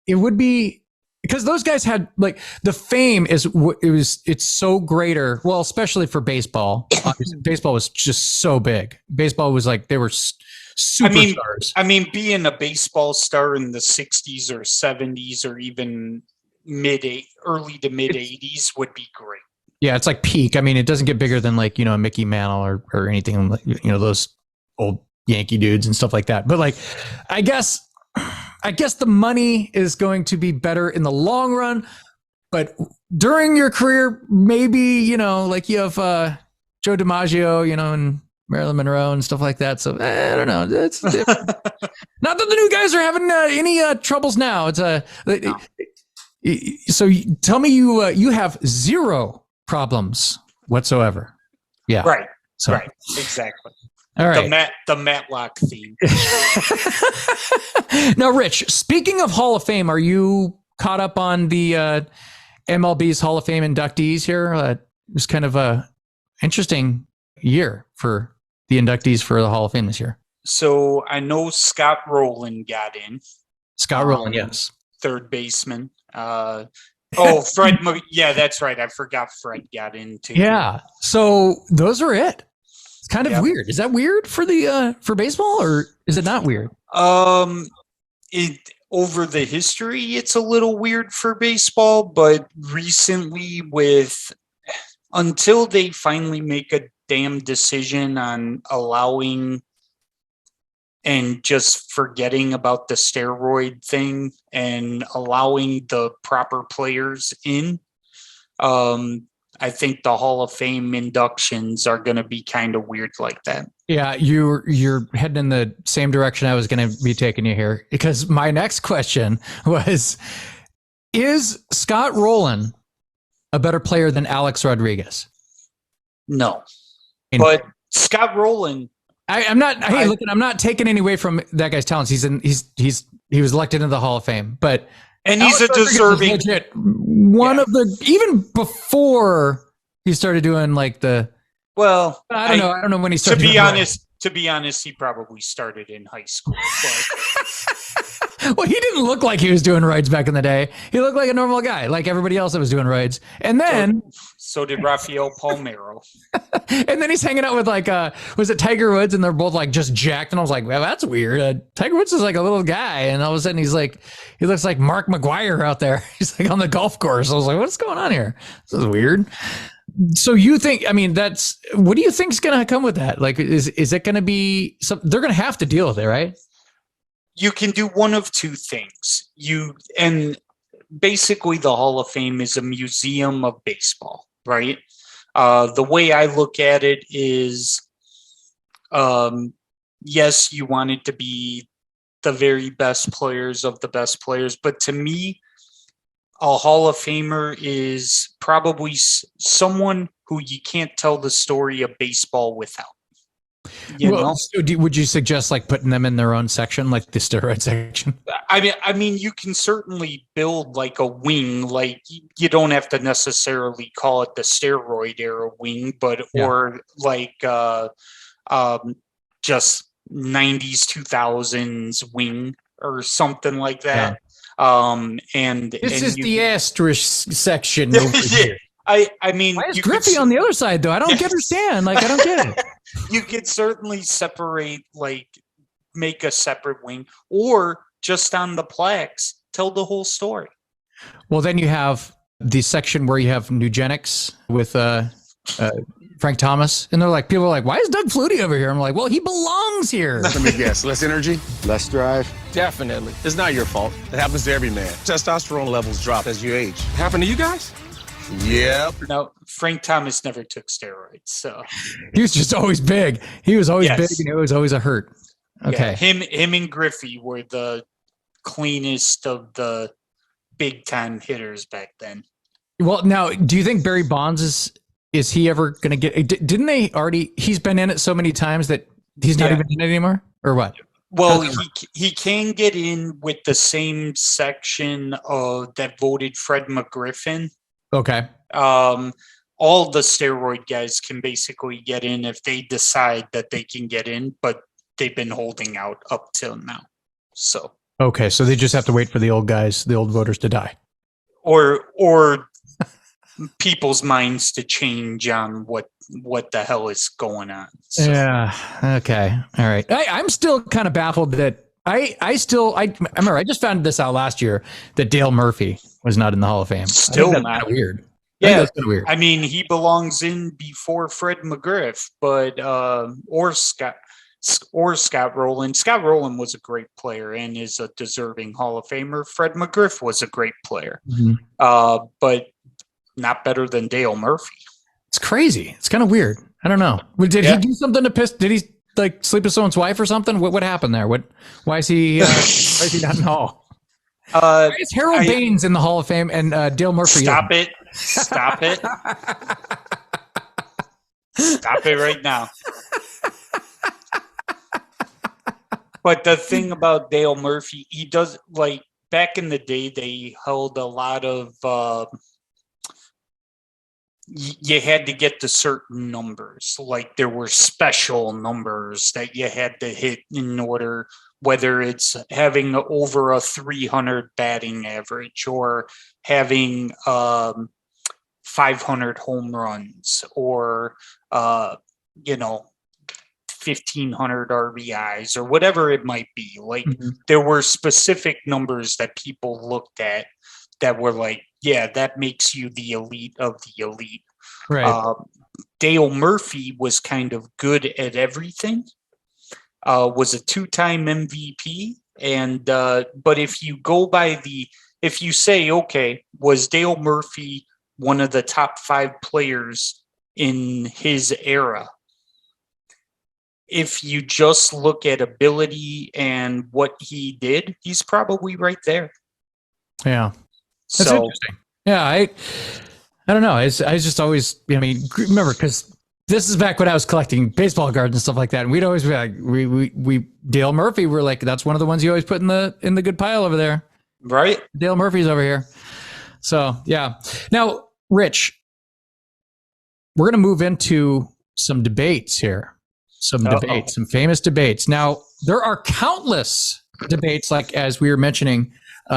Speaker 2: it would be, because those guys had like the fame it's so greater. Well, especially for baseball. Obviously, baseball was just so big. Baseball was like, they were superstars.
Speaker 1: I mean, being a baseball star in the 60s or 70s or even early to mid 80s would be great.
Speaker 2: Yeah, it's like peak. I mean, it doesn't get bigger than like, you know, Mickey Mantle or anything like, you know, those old Yankee dudes and stuff like that. But like, I guess the money is going to be better in the long run. But during your career, maybe, you know, like you have Joe DiMaggio, you know, and Marilyn Monroe and stuff like that. So I don't know. It's not that the new guys are having any troubles now. It's so tell me you have zero problems whatsoever. Yeah.
Speaker 1: Right.
Speaker 2: So,
Speaker 1: right. Exactly.
Speaker 2: All right.
Speaker 1: The Matlock theme.
Speaker 2: Now, Rich, speaking of Hall of Fame, are you caught up on the MLB's Hall of Fame inductees here? It was kind of a interesting year for the inductees for the Hall of Fame this year.
Speaker 1: So I know Scott Rowland got in.
Speaker 2: Scott Rowland, yes.
Speaker 1: Third baseman. Fred. Yeah, that's right. I forgot Fred got in too.
Speaker 2: Yeah. So those are it. It's kind of weird. Is that weird for the for baseball, or is it not weird?
Speaker 1: Over the history, it's a little weird for baseball, but recently until they finally make a damn decision on allowing and just forgetting about the steroid thing and allowing the proper players in, I think the Hall of Fame inductions are going to be kind of weird like that.
Speaker 2: Yeah, you're heading in the same direction I was going to be taking you here, because my next question was, is Scott Rowland a better player than Alex Rodriguez?
Speaker 1: No. But Scott Rowland,
Speaker 2: I'm not. Hey, look, I'm not taking any away from that guy's talents. He was elected into the Hall of Fame, but
Speaker 1: he's a deserving
Speaker 2: one of the, even before he started doing like the. Well, I don't know. I don't know when he started.
Speaker 1: To be honest, he probably started in high school.
Speaker 2: Well, he didn't look like he was doing roids back in the day. He looked like a normal guy, like everybody else that was doing roids. And then
Speaker 1: so did Rafael Palmeiro.
Speaker 2: And then he's hanging out with was it Tiger Woods? And they're both like just jacked. And I was like, well, that's weird. Tiger Woods is like a little guy. And all of a sudden he looks like Mark McGuire out there. He's like on the golf course. I was like, what's going on here? This is weird. So you think, what do you think is going to come with that? Like, is it going to be they're going to have to deal with it, right?
Speaker 1: You can do one of two things. And basically the Hall of Fame is a museum of baseball, right? The way I look at it is, yes, you want it to be the very best players of the best players, but to me, a Hall of Famer is probably someone who you can't tell the story of baseball without.
Speaker 2: So would you suggest like putting them in their own section, like the steroid section?
Speaker 1: I mean, you can certainly build like a wing. Like you don't have to necessarily call it the steroid era wing, but or like just 90s 2000s wing or something like that. And
Speaker 2: this is the asterisk section over here.
Speaker 1: I mean,
Speaker 2: why is Griffey on the other side though? I don't understand. Like I don't get it.
Speaker 1: You could certainly separate, like make a separate wing, or just on the plaques, tell the whole story.
Speaker 2: Well, then you have the section where you have Nugenics with Frank Thomas, and people are like, "Why is Doug Flutie over here?" I'm like, "Well, he belongs here."
Speaker 9: Let me guess. Less energy, less drive. Definitely, it's not your fault. It happens to every man. Testosterone levels drop as you age. Happen to you guys? Yep.
Speaker 1: No, Frank Thomas never took steroids, so
Speaker 2: he was just always big. He was always big, and it was always a hurt. Okay,
Speaker 1: him and Griffey were the cleanest of the big time hitters back then.
Speaker 2: Well, now, do you think Barry Bonds is he ever going to get? Didn't they already? He's been in it so many times that he's not even in it anymore, or what?
Speaker 1: Well, he can get in with the same section that voted Fred McGriffin.
Speaker 2: Okay.
Speaker 1: All the steroid guys can basically get in if they decide that they can get in, but they've been holding out up till now. So
Speaker 2: okay, so they just have to wait for the old guys, the old voters, to die,
Speaker 1: or people's minds to change on what the hell is going on. So.
Speaker 2: Yeah. Okay. All right. I'm still kind of baffled that I remember I just found this out last year that Dale Murphy was not in the Hall of Fame.
Speaker 1: Still not
Speaker 2: kind of weird.
Speaker 1: Yeah,
Speaker 2: that's kind of weird.
Speaker 1: I mean, he belongs in before Fred McGriff, but or Scott Rowland. Scott Rowland was a great player and is a deserving Hall of Famer. Fred McGriff was a great player, but not better than Dale Murphy.
Speaker 2: It's crazy. It's kind of weird. I don't know. Did he do something to piss? Did he like sleep with someone's wife or something? What happened there? Why is he why is he not in the Hall? It's Harold Baines in the Hall of Fame and Dale Murphy.
Speaker 1: Stop it Stop it right now. But the thing about Dale Murphy, he does, like, back in the day, they held a lot of you had to get to certain numbers. Like, there were special numbers that you had to hit in order, whether it's having over a 300 batting average or having 500 home runs or 1,500 RBIs or whatever it might be. Like, there were specific numbers that people looked at that were like, yeah, that makes you the elite of the elite.
Speaker 2: Right.
Speaker 1: Dale Murphy was kind of good at everything. Was a 2-time MVP. And, but if you go by if you say, okay, was Dale Murphy one of the top 5 players in his era? If you just look at ability and what he did, he's probably right there.
Speaker 2: Yeah. That's interesting. Yeah. I don't know. I just always, remember, because this is back when I was collecting baseball cards and stuff like that. And we'd always be like, we Dale Murphy, we're like, that's one of the ones you always put in the good pile over there.
Speaker 1: Right.
Speaker 2: Dale Murphy's over here. So, yeah. Now, Rich, we're going to move into some debates here. Some famous debates. Now, there are countless debates, like as we were mentioning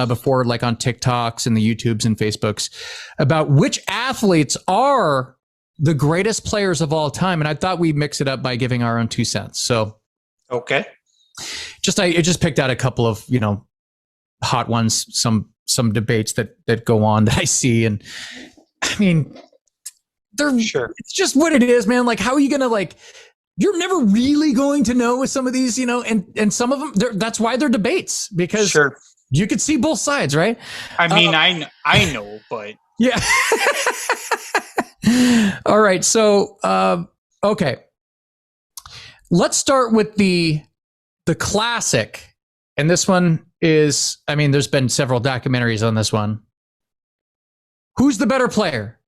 Speaker 2: before, like on TikToks and the YouTubes and Facebooks, about which athletes are the greatest players of all time. And I thought we'd mix it up by giving our own 2 cents. So,
Speaker 1: okay.
Speaker 2: I just picked out a couple of, hot ones, some debates that go on that I see. And I mean, it's just what it is, man. Like, how are you going to you're never really going to know with some of these, and some of them, that's why they're debates, because you could see both sides, right?
Speaker 1: I mean, I know, but
Speaker 2: yeah. All right. So, okay. Let's start with the classic. And this one is, there's been several documentaries on this one. Who's the better player?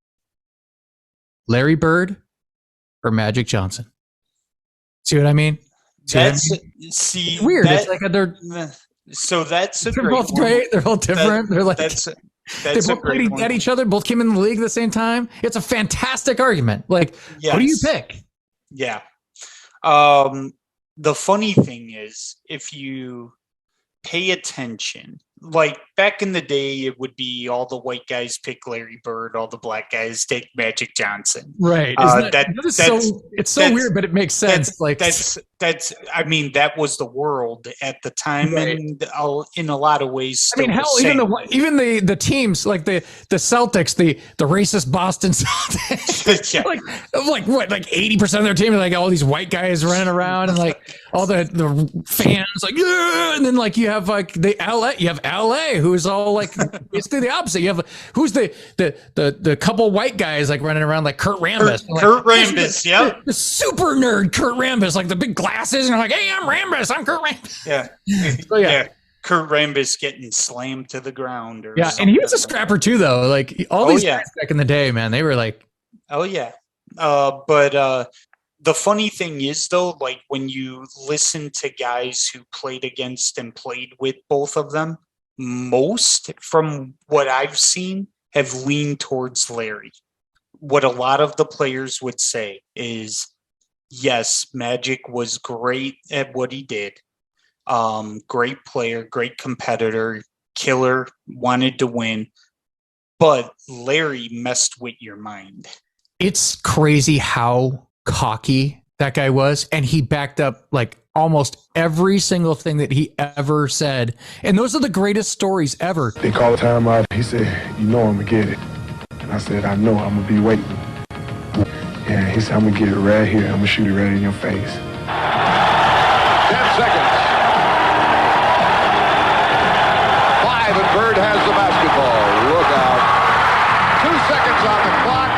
Speaker 2: Larry Bird or Magic Johnson? See what I mean?
Speaker 1: See,
Speaker 2: weird.
Speaker 1: That,
Speaker 2: it's like
Speaker 1: they're
Speaker 2: both great. They're all different. They're like, they both played at each other, both came in the league at the same time. It's a fantastic argument. Like, yes. Who do you pick?
Speaker 1: Yeah. The funny thing is, if you pay attention, like back in the day, it would be all the white guys pick Larry Bird, all the black guys take Magic Johnson.
Speaker 2: Right. It's so weird, but it makes sense.
Speaker 1: That was the world at the time, right. And in a lot of ways,
Speaker 2: even the teams like the Celtics, the racist Boston Celtics, yeah. like 80% of their team are like all these white guys running around, and like all the fans like, yeah! And then like you have like LA, who's all like basically the opposite. You have who's the couple white guys like running around like Kurt Rambis.
Speaker 1: Kurt Rambis, yeah.
Speaker 2: The super nerd Kurt Rambis, like the big glasses, and they're like, hey, I'm Rambis, I'm Kurt Rambis.
Speaker 1: Yeah.
Speaker 2: So, yeah.
Speaker 1: Kurt Rambis getting slammed to the ground.
Speaker 2: And he was a scrapper too, though. Like all these guys back in the day, man, they were like.
Speaker 1: Oh, yeah. But the funny thing is, though, like when you listen to guys who played against and played with both of them, most from what I've seen have leaned towards Larry. What a lot of the players would say is, yes, Magic was great at what he did. Great player, great competitor, killer, wanted to win. But Larry messed with your mind.
Speaker 2: It's crazy how cocky that guy was. And he backed up like almost every single thing that he ever said. And those are the greatest stories ever.
Speaker 23: They called a timeout. He said, I'm going to get it. And I said, I know, I'm going to be waiting. Yeah, he said, I'm going to get it right here. I'm going to shoot it right in your face. 10
Speaker 10: seconds. 5, and Bird has the basketball. Look out. 2 seconds on the clock.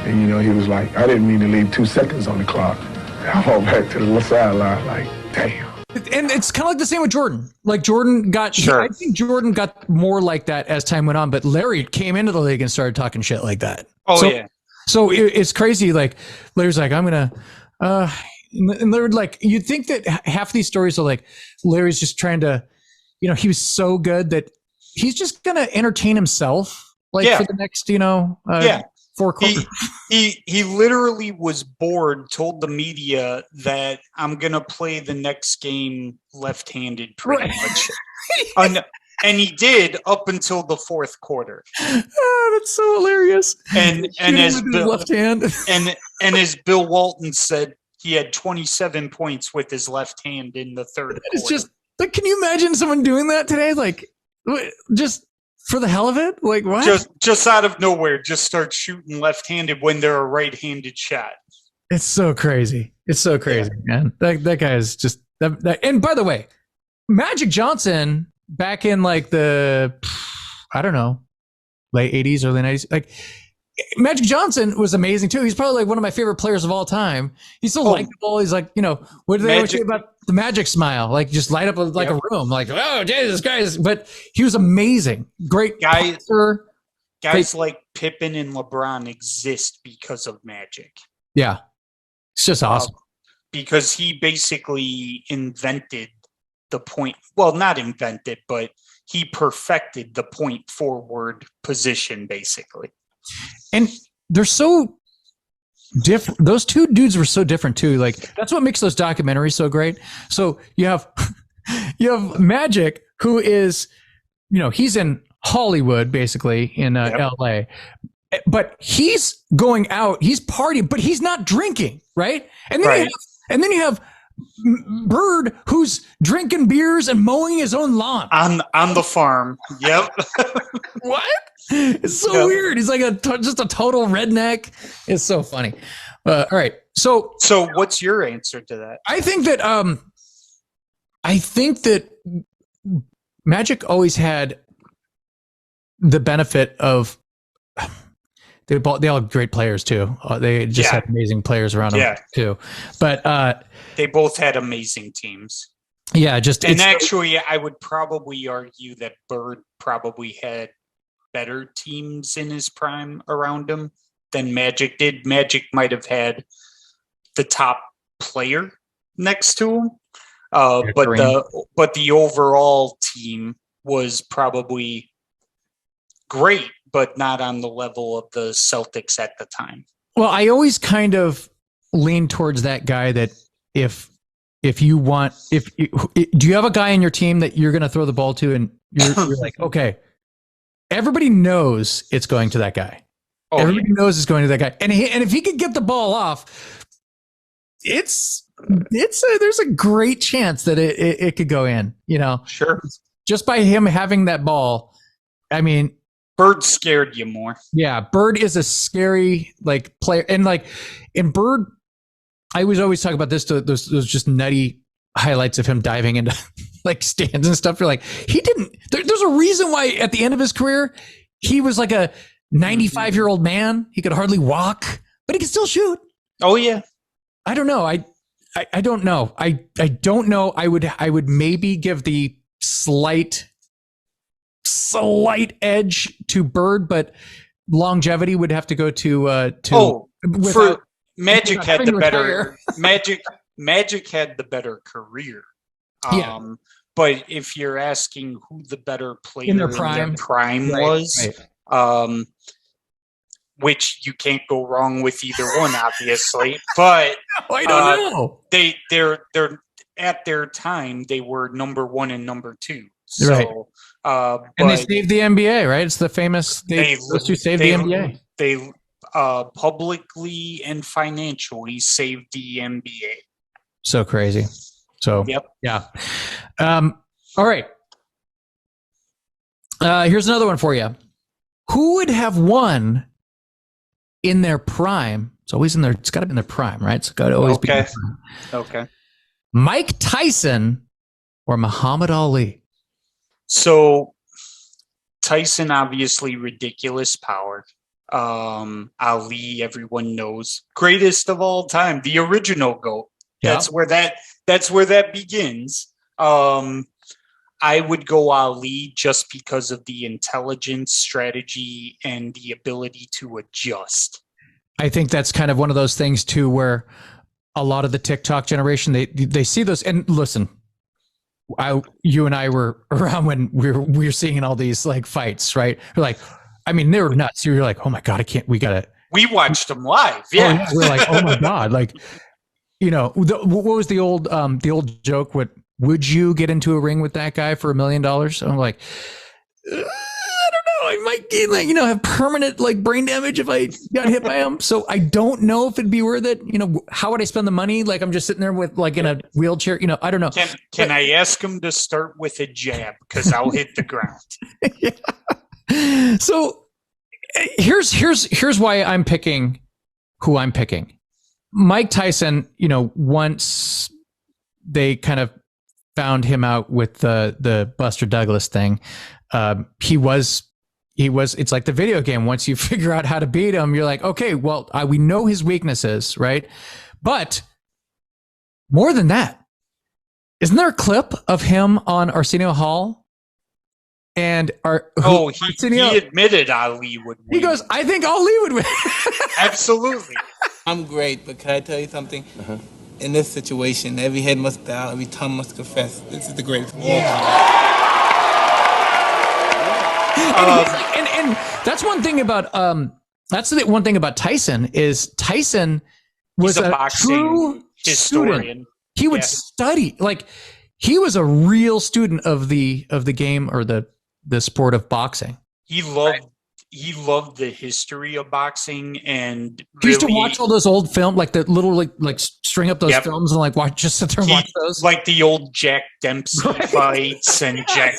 Speaker 23: And, he was like, I didn't mean to leave 2 seconds on the clock. I walked back to the sideline like, damn.
Speaker 2: And it's kind of like the same with Jordan. Like Jordan got, I think Jordan got more like that as time went on, but Larry came into the league and started talking shit like that. So it's crazy. Like Larry's like, I'm going to, and Larry, like, you'd think that half of these stories are like, Larry's just trying to, he was so good that he's just going to entertain himself. Like for the next, 4 quarters.
Speaker 1: He literally was bored, told the media that I'm going to play the next game left-handed pretty much. And he did up until the 4th quarter.
Speaker 2: Oh, that's so hilarious.
Speaker 1: And as Bill,
Speaker 2: left hand.
Speaker 1: and as Bill Walton said, he had 27 points with his left hand in the 3rd
Speaker 2: It's
Speaker 1: quarter.
Speaker 2: just like, can you imagine someone doing that today? Like, just for the hell of it? Like, what?
Speaker 1: Just out of nowhere, just start shooting left-handed when they're a right-handed shot.
Speaker 2: It's so crazy. It's so crazy, man. That guy is just that. And by the way, Magic Johnson back in like the, I don't know, late 80s, early 90s, like Magic Johnson was amazing too. He's probably like one of my favorite players of all time. He's so likable. He's like, what do they always say about the Magic smile? Like just light up like a room. Like, oh, geez, this guy is. But he was amazing. Great
Speaker 1: guys like Pippen and LeBron exist because of Magic.
Speaker 2: Yeah, it's just awesome.
Speaker 1: Because he basically invented the point. Well, not invented, but he perfected the point forward position, basically.
Speaker 2: And they're so different. Those two dudes were so different too. Like that's what makes those documentaries so great. So you have You have Magic, who is, he's in Hollywood, basically in LA, but he's going out, he's partying, but he's not drinking, right? And then you have Bird, who's drinking beers and mowing his own lawn
Speaker 1: on the farm. Yep.
Speaker 2: What? It's so weird. He's like just a total redneck. It's so funny. All right. So
Speaker 1: what's your answer to that?
Speaker 2: I think that Magic always had the benefit of they all have great players too. They just had amazing players around them too. But
Speaker 1: they both had amazing teams.
Speaker 2: Yeah,
Speaker 1: actually, I would probably argue that Bird probably had better teams in his prime around him than Magic did. Magic might have had the top player next to him, but the overall team was probably great, but not on the level of the Celtics at the time.
Speaker 2: Well, I always kind of lean towards that guy that if you do you have a guy in your team that you're going to throw the ball to and you're like, okay, everybody knows it's going to that guy. Everybody knows it's going to that guy. And if he could get the ball off, there's a great chance that it could go in,
Speaker 1: Sure.
Speaker 2: Just by him having that ball. I mean,
Speaker 1: Bird scared you more.
Speaker 2: Yeah. Bird is a scary player. And in Bird, I was always talk about this, those just nutty highlights of him diving into stands and stuff. You're like, he didn't, there's a reason why at the end of his career, he was like a 95-year-old man. He could hardly walk, but he could still shoot.
Speaker 1: Oh yeah.
Speaker 2: I don't know. I don't know. I don't know. I would maybe give the slight edge to Bird, but longevity would have to go to
Speaker 1: Magic had the better Magic had the better career. But if you're asking who the better player in their prime was, which you can't go wrong with either one, obviously. But
Speaker 2: I don't know.
Speaker 1: They're at their time they were number 1 and number 2. So,
Speaker 2: right. And they saved the NBA, right? It's the famous those two saved the NBA.
Speaker 1: They publicly and financially saved the NBA.
Speaker 2: So crazy. So yeah. All right. Here's another one for you. Who would have won in their prime? It's always in their. It's got to be in their prime, right? It's got to always be in their prime.
Speaker 1: Okay.
Speaker 2: Mike Tyson or Muhammad Ali?
Speaker 1: So Tyson, obviously, ridiculous power. Ali, everyone knows, greatest of all time, the original GOAT. Yeah. That's where that begins. I would go Ali just because of the intelligence, strategy, and the ability to adjust.
Speaker 2: I think that's kind of one of those things too, where a lot of the TikTok generation, they see those. And listen, you and I were around when we were seeing all these fights, right? We're like, I mean, they were nuts. You're like, oh my God,
Speaker 1: we watched them live. Yeah.
Speaker 2: We're like, oh my God. What was the old joke? Would you get into a ring with that guy for $1 million? And I'm like, I don't know. I might get have permanent brain damage if I got hit by him. So I don't know if it'd be worth it. How would I spend the money? I'm just sitting there with in a wheelchair. I don't know.
Speaker 1: Can I ask him to start with a jab? Because I'll hit the ground.
Speaker 2: Yeah. So here's why I'm picking who I'm picking. Mike Tyson, once they kind of found him out with the Buster Douglas thing, he was it's like the video game. Once you figure out how to beat him, you're like, okay, well, we know his weaknesses, right? But more than that, isn't there a clip of him on Arsenio Hall? And
Speaker 1: he admitted Ali would win.
Speaker 2: He goes, I think Ali would win.
Speaker 1: Absolutely.
Speaker 7: I'm great, but can I tell you something? In this situation, every head must bow, every tongue must confess. This is the greatest of all time.
Speaker 2: And that's one thing about one thing about Tyson is Tyson was
Speaker 1: a boxing
Speaker 2: true
Speaker 1: historian.
Speaker 2: Student. He would study he was a real student of the game or the sport of boxing.
Speaker 1: He loved the history of boxing, and
Speaker 2: he used to watch all those old films, like the little like string up those films and like watch, just sit there and watch those,
Speaker 1: like the old Jack Dempsey fights and Jack,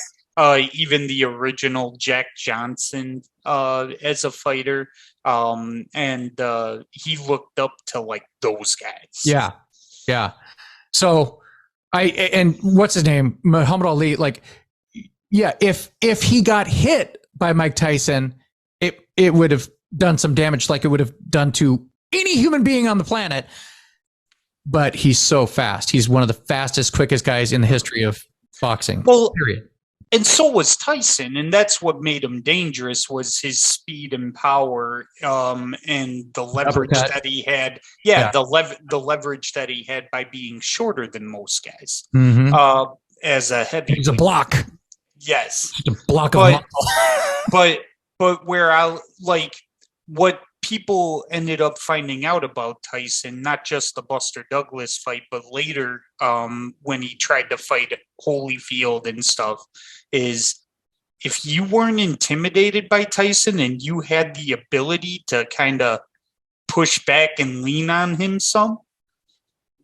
Speaker 1: even the original Jack Johnson as a fighter, and he looked up to like those guys.
Speaker 2: Yeah. So and what's his name, Muhammad Ali, like, yeah, if he got hit by Mike Tyson, it would have done some damage, like it would have done to any human being on the planet. But he's so fast. He's one of the fastest, quickest guys in the history of boxing.
Speaker 1: Well,
Speaker 2: period.
Speaker 1: And so was Tyson, and that's what made him dangerous, was his speed and power, and the leverage that he had. The leverage that he had by being shorter than most guys.
Speaker 2: Mm-hmm.
Speaker 1: As a heavy,
Speaker 2: he's a block.
Speaker 1: Yes,
Speaker 2: just a block of
Speaker 1: muscle. But where I like what people ended up finding out about Tyson, not just the Buster Douglas fight, but later when he tried to fight Holyfield and stuff, is if you weren't intimidated by Tyson and you had the ability to kind of push back and lean on him some,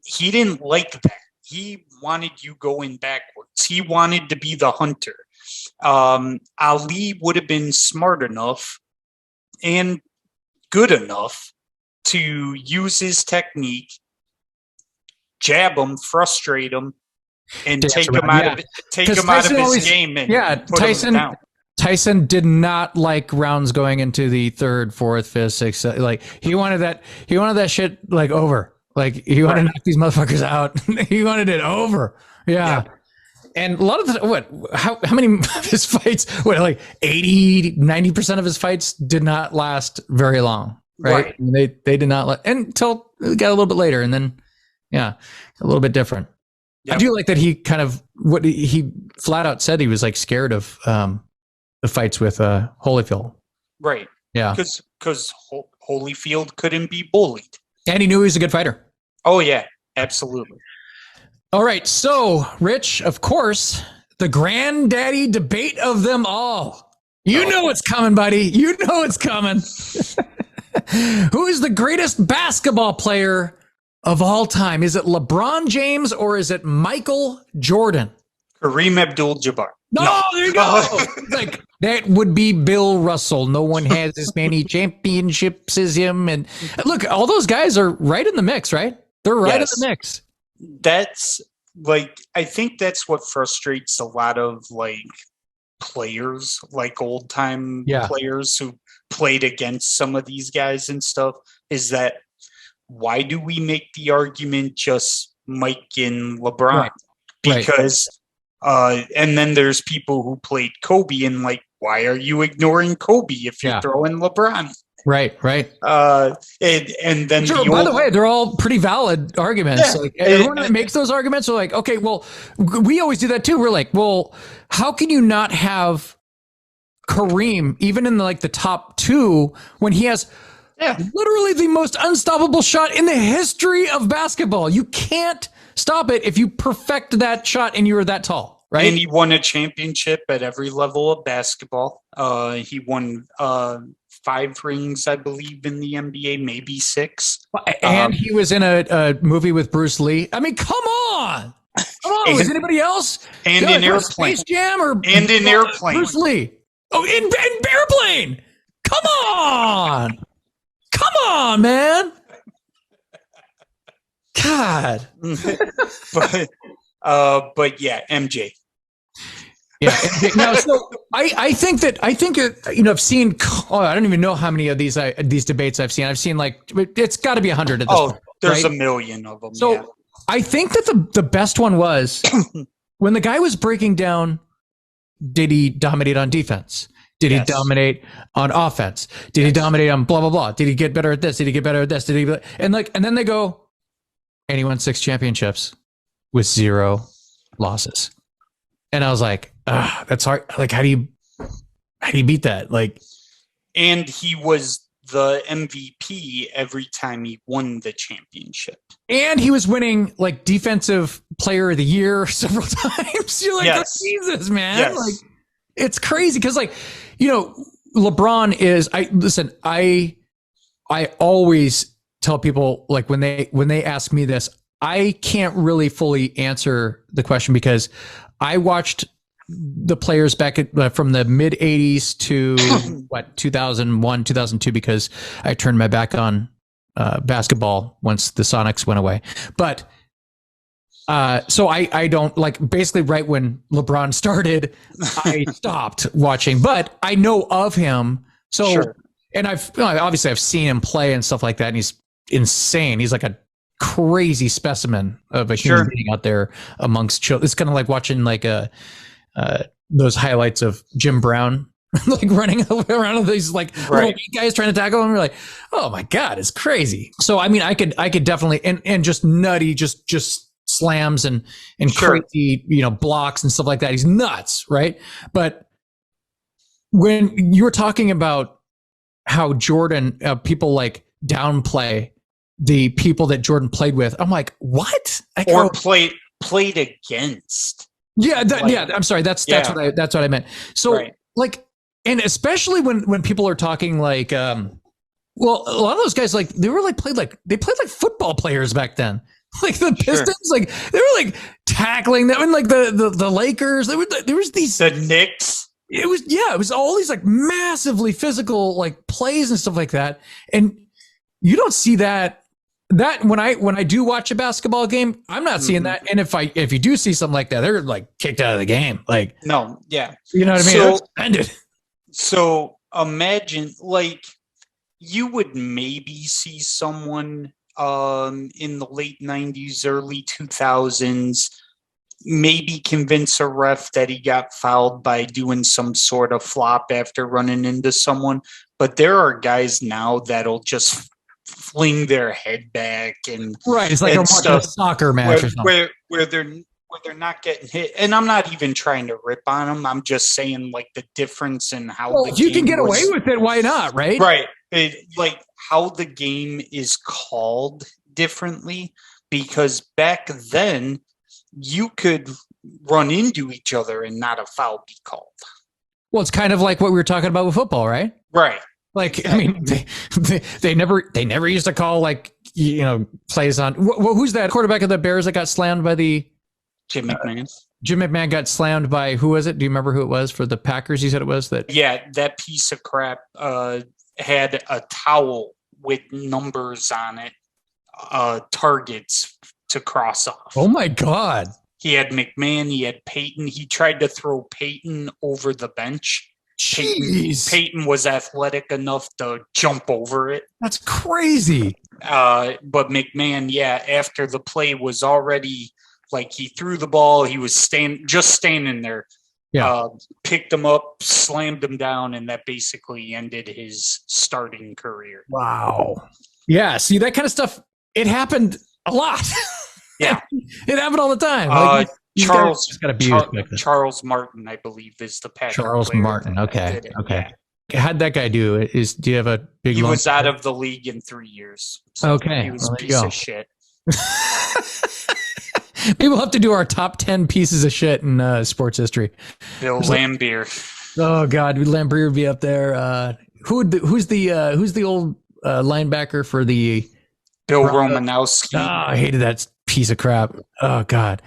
Speaker 1: he didn't like that. He wanted you going backwards. He wanted to be the hunter. Ali would have been smart enough and good enough to use his technique, jab him, frustrate him, and take him out of his game. And put him down.
Speaker 2: Tyson did not like rounds going into the third, fourth, fifth, sixth. Like he wanted that shit like over. Like he wanted to knock these motherfuckers out. He wanted it over. Yeah. And a lot of how many of his fights, like 80, 90% of his fights did not last very long. Right. They did not until it got a little bit later, and then a little bit different. Yep. I do like that he kind of he flat out said he was like scared of the fights with Holyfield.
Speaker 1: Right.
Speaker 2: Yeah.
Speaker 1: Because Holyfield couldn't be bullied.
Speaker 2: And he knew he was a good fighter.
Speaker 1: Oh yeah, absolutely.
Speaker 2: All right, so Rich, of course, the granddaddy debate of them all. You know it's coming, buddy. You know it's coming. Who is the greatest basketball player of all time? Is it LeBron James or is it Michael Jordan?
Speaker 1: Kareem Abdul-Jabbar.
Speaker 2: No, there you go. Like that would be Bill Russell. No one has as many championships as him. And look, all those guys are right in the mix, right? They're right in the mix.
Speaker 1: That's like, I think that's what frustrates a lot of like players, like old time players who played against some of these guys and stuff, is that why do we make the argument just Mike and LeBron?
Speaker 2: Right.
Speaker 1: Because and then there's people who played Kobe and like, why are you ignoring Kobe if you're throwing LeBron?
Speaker 2: Right.
Speaker 1: And then
Speaker 2: by the way, they're all pretty valid arguments. Like everyone that makes those arguments are like, okay, well, we always do that too. We're like, well, how can you not have Kareem even in the top two when he has literally the most unstoppable shot in the history of basketball? You can't stop it if you perfect that shot and you were that tall, right?
Speaker 1: And he won a championship at every level of basketball. He won 5 rings, I believe, in the NBA, maybe 6.
Speaker 2: And he was in a movie with Bruce Lee. I mean, come on. Was anybody else?
Speaker 1: And in Airplane.
Speaker 2: Space Jam
Speaker 1: and in Airplane.
Speaker 2: Bruce Lee. Oh, in Airplane. Come on. Come on, man. God.
Speaker 1: But yeah, MJ.
Speaker 2: Yeah. Now, so I think I've seen. I don't even know how many of these debates I've seen. I've seen like it's got to be 100 at this point.
Speaker 1: There's a million of them.
Speaker 2: So I think that the best one was when the guy was breaking down. Did he dominate on defense? Did he dominate on offense? Did he dominate on blah blah blah? Did he get better at this? Did he get better at this? Did he and then they go, and he won 6 championships with 0 losses. And I was like, that's hard. Like, how do you beat that? Like,
Speaker 1: and he was the MVP every time he won the championship.
Speaker 2: And he was winning like defensive player of the year several times. You're like,
Speaker 1: Yes.
Speaker 2: oh, Jesus, man.
Speaker 1: Yes.
Speaker 2: Like, it's crazy. Cause like, you know, LeBron is, I always tell people, like, when they ask me this, I can't really fully answer the question because I watched the players back from the mid 80s to 2001, 2002, because I turned my back on basketball once the Sonics went away. But so I don't, like, basically right when LeBron started, I stopped watching, but I know of him. So,
Speaker 1: Sure.
Speaker 2: And obviously I've seen him play and stuff like that. And he's insane. He's like a crazy specimen of a human being out there amongst children. It's kind of like watching like those highlights of Jim Brown, like running around with these like little guys trying to tackle him. You're like, oh my God, it's crazy. So, I mean, I could definitely, and just nutty, just slams and crazy, you know, blocks and stuff like that. He's nuts. Right. But when you were talking about how Jordan, people like downplay the people that Jordan played with, I'm like, what?
Speaker 1: Or played against.
Speaker 2: Yeah, I'm sorry. That's what I meant. So like, and especially when people are talking like, well, a lot of those guys, like, they played like football players back then. Like the Pistons, like they were like tackling them, and like the Lakers. There was these
Speaker 1: the Knicks.
Speaker 2: It was all these like massively physical like plays and stuff like that, and you don't see that when I do watch a basketball game. I'm not seeing that, and if you do see something like that, they're like kicked out of the game. Like,
Speaker 1: no, yeah,
Speaker 2: you know what I mean?
Speaker 1: So,
Speaker 2: ended.
Speaker 1: So imagine, like, you would maybe see someone in the late 90s, early 2000s, maybe convince a ref that he got fouled by doing some sort of flop after running into someone. But there are guys now that'll just fling their head back and
Speaker 2: it's like a soccer match or something.
Speaker 1: where they're not getting hit. And I'm not even trying to rip on them. I'm just saying, like, the difference in how
Speaker 2: if you can get away with it, why not? Right.
Speaker 1: Like how the game is called differently, because back then you could run into each other and not a foul be called. Well,
Speaker 2: it's kind of like what we were talking about with football, right?
Speaker 1: Right.
Speaker 2: Like, I mean, they never used to call, like, you know, plays on. Who's that quarterback of the Bears that got slammed by the
Speaker 1: Jim McMahon?
Speaker 2: Jim McMahon got slammed by, who was it? Do you remember who it was for the Packers? You said it was that.
Speaker 1: Yeah, that piece of crap had a towel with numbers on it, targets to cross off.
Speaker 2: Oh my God.
Speaker 1: He had McMahon, he had Peyton. He tried to throw Peyton over the bench. Peyton was athletic enough to jump over it.
Speaker 2: That's crazy.
Speaker 1: But McMahon, after the play was already, like, he threw the ball, he was standing there.
Speaker 2: Yeah.
Speaker 1: Picked him up, slammed him down, and that basically ended his starting career.
Speaker 2: Wow. Yeah. See, that kind of stuff, it happened a lot.
Speaker 1: Yeah.
Speaker 2: It happened all the time. Like,
Speaker 1: Charles Martin, I believe, is the Packer
Speaker 2: Charles
Speaker 1: player.
Speaker 2: Martin. Okay. How'd that guy do? Do you have a big?
Speaker 1: He was out of the league in 3 years. So
Speaker 2: okay.
Speaker 1: He was a piece of shit.
Speaker 2: Maybe we'll have to do our top 10 pieces of shit in sports history.
Speaker 1: Bill Lambier.
Speaker 2: Oh God, Lambier would be up there. Who's the old linebacker for the
Speaker 1: Bill Romanowski?
Speaker 2: Oh, I hated that piece of crap. Oh God.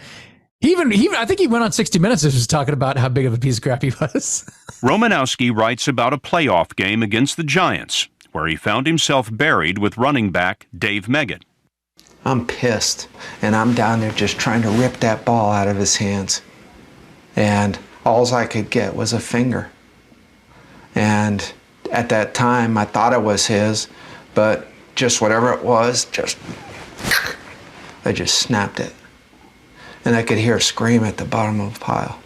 Speaker 2: He even I think he went on 60 Minutes and was talking about how big of a piece of crap he was.
Speaker 11: Romanowski writes about a playoff game against the Giants, where he found himself buried with running back Dave Meggett.
Speaker 12: I'm pissed, and I'm down there just trying to rip that ball out of his hands. And all I could get was a finger. And at that time, I thought it was his, but just whatever it was, I just snapped it. And I could hear a scream at the bottom of the pile.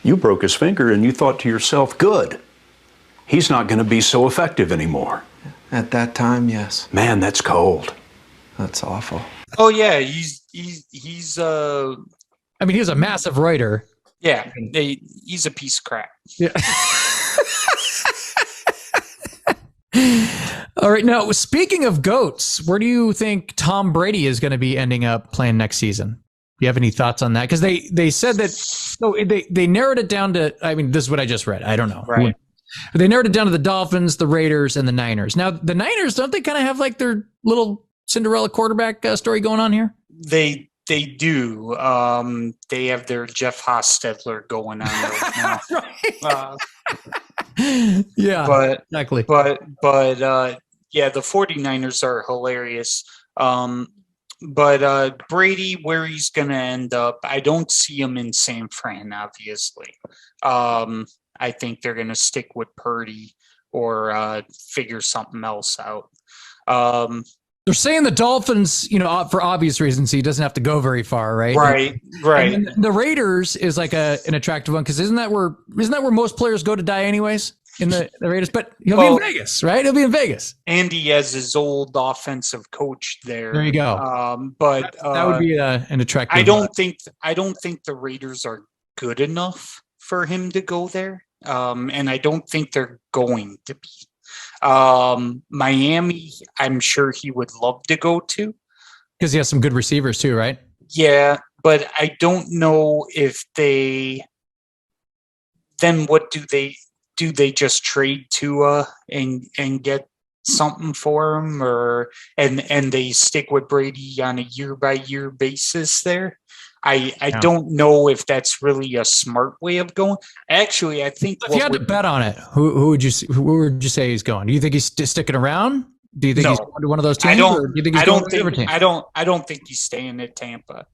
Speaker 11: You broke his finger and you thought to yourself, good. He's not going to be so effective anymore.
Speaker 12: At that time, yes.
Speaker 11: Man, that's cold.
Speaker 12: That's awful.
Speaker 1: Oh yeah, he's
Speaker 2: I mean, he was a massive writer.
Speaker 1: Yeah, he's a piece of crap.
Speaker 2: Yeah. All right. Now, speaking of GOATs, where do you think Tom Brady is going to be ending up playing next season? Do you have any thoughts on that? Because they said that, so they narrowed it down to, I mean, this is what I just read. I don't know.
Speaker 1: Right.
Speaker 2: But they narrowed it down to the Dolphins, the Raiders, and the Niners. Now, the Niners, don't they kind of have like their little Cinderella quarterback story going on here?
Speaker 1: They do. They have their Jeff Hostetler going on right now.
Speaker 2: Yeah,
Speaker 1: but
Speaker 2: exactly.
Speaker 1: But yeah, the 49ers are hilarious. But Brady, where he's going to end up, I don't see him in San Fran, obviously. I think they're going to stick with Purdy or figure something else out.
Speaker 2: They're saying the Dolphins, for obvious reasons, he doesn't have to go very far, right?
Speaker 1: Right.
Speaker 2: And the Raiders is like an attractive one because isn't that where most players go to die anyways? In the Raiders, but he'll be in Vegas, right? He'll be in Vegas.
Speaker 1: And he has his old offensive coach there.
Speaker 2: There you go.
Speaker 1: But
Speaker 2: that would be an attractive.
Speaker 1: I don't think the Raiders are good enough for him to go there. And I don't think they're going to be. Miami, I'm sure he would love to go to
Speaker 2: because he has some good receivers too, right?
Speaker 1: Yeah, but I don't know if they. Then what do they? Do they just trade Tua and get something for him, and they stick with Brady on a year by year basis there? I don't know if that's really a smart way of going. Actually, I think
Speaker 2: if you had to bet on it, who would you say he's going? Do you think he's sticking around? Do you think he's going to one of those teams? Or do you think he's going to a team?
Speaker 1: I don't think he's staying at Tampa.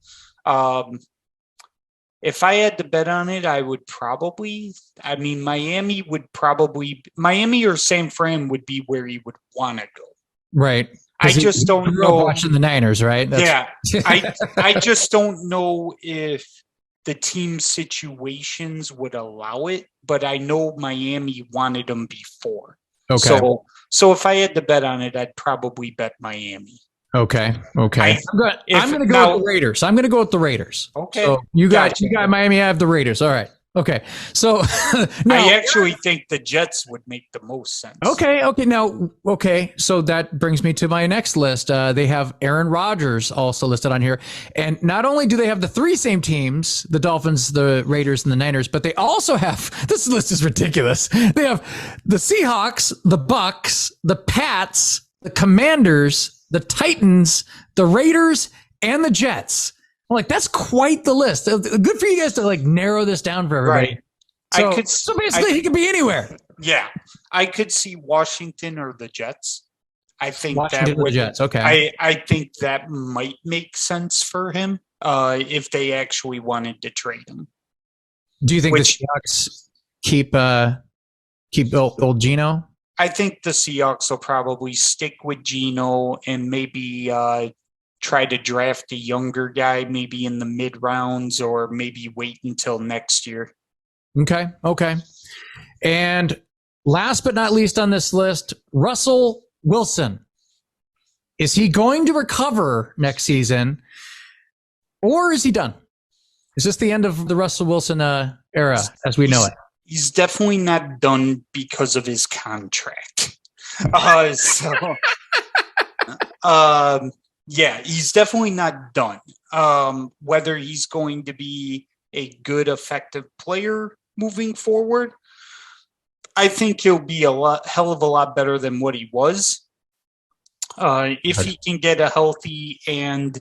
Speaker 1: If I had to bet on it, I would probably. I mean, Miami or San Fran would be where he would want to go.
Speaker 2: Right.
Speaker 1: I just don't know.
Speaker 2: Watching the Niners, right?
Speaker 1: Yeah. I just don't know if the team situations would allow it, but I know Miami wanted him before.
Speaker 2: Okay.
Speaker 1: So if I had to bet on it, I'd probably bet Miami.
Speaker 2: Okay. I'm going to go with the Raiders.
Speaker 1: Okay.
Speaker 2: So you got Miami. I have the Raiders. All right. Okay. So
Speaker 1: I actually think the Jets would make the most sense.
Speaker 2: Okay. So that brings me to my next list. They have Aaron Rodgers also listed on here. And not only do they have the three same teams, the Dolphins, the Raiders, and the Niners, but they also have, this list is ridiculous. They have the Seahawks, the Bucks, the Pats, the Commanders, the Titans, the Raiders, and the Jets. I'm like, that's quite the list. Good for you guys to narrow this down for everybody.
Speaker 1: Right.
Speaker 2: So basically, he could be anywhere.
Speaker 1: Yeah, I could see Washington or the Jets. I think
Speaker 2: Washington or the Jets. Okay.
Speaker 1: I think that might make sense for him if they actually wanted to trade him.
Speaker 2: Do you think the Seahawks keep old Geno?
Speaker 1: I think the Seahawks will probably stick with Geno and maybe try to draft a younger guy, maybe in the mid rounds, or maybe wait until next year.
Speaker 2: Okay. And last but not least on this list, Russell Wilson. Is he going to recover next season, or is he done? Is this the end of the Russell Wilson era as we know it?
Speaker 1: He's definitely not done because of his contract. Yeah, he's definitely not done. Whether he's going to be a good, effective player moving forward, I think he'll be hell of a lot better than what he was. If he can get a healthy, and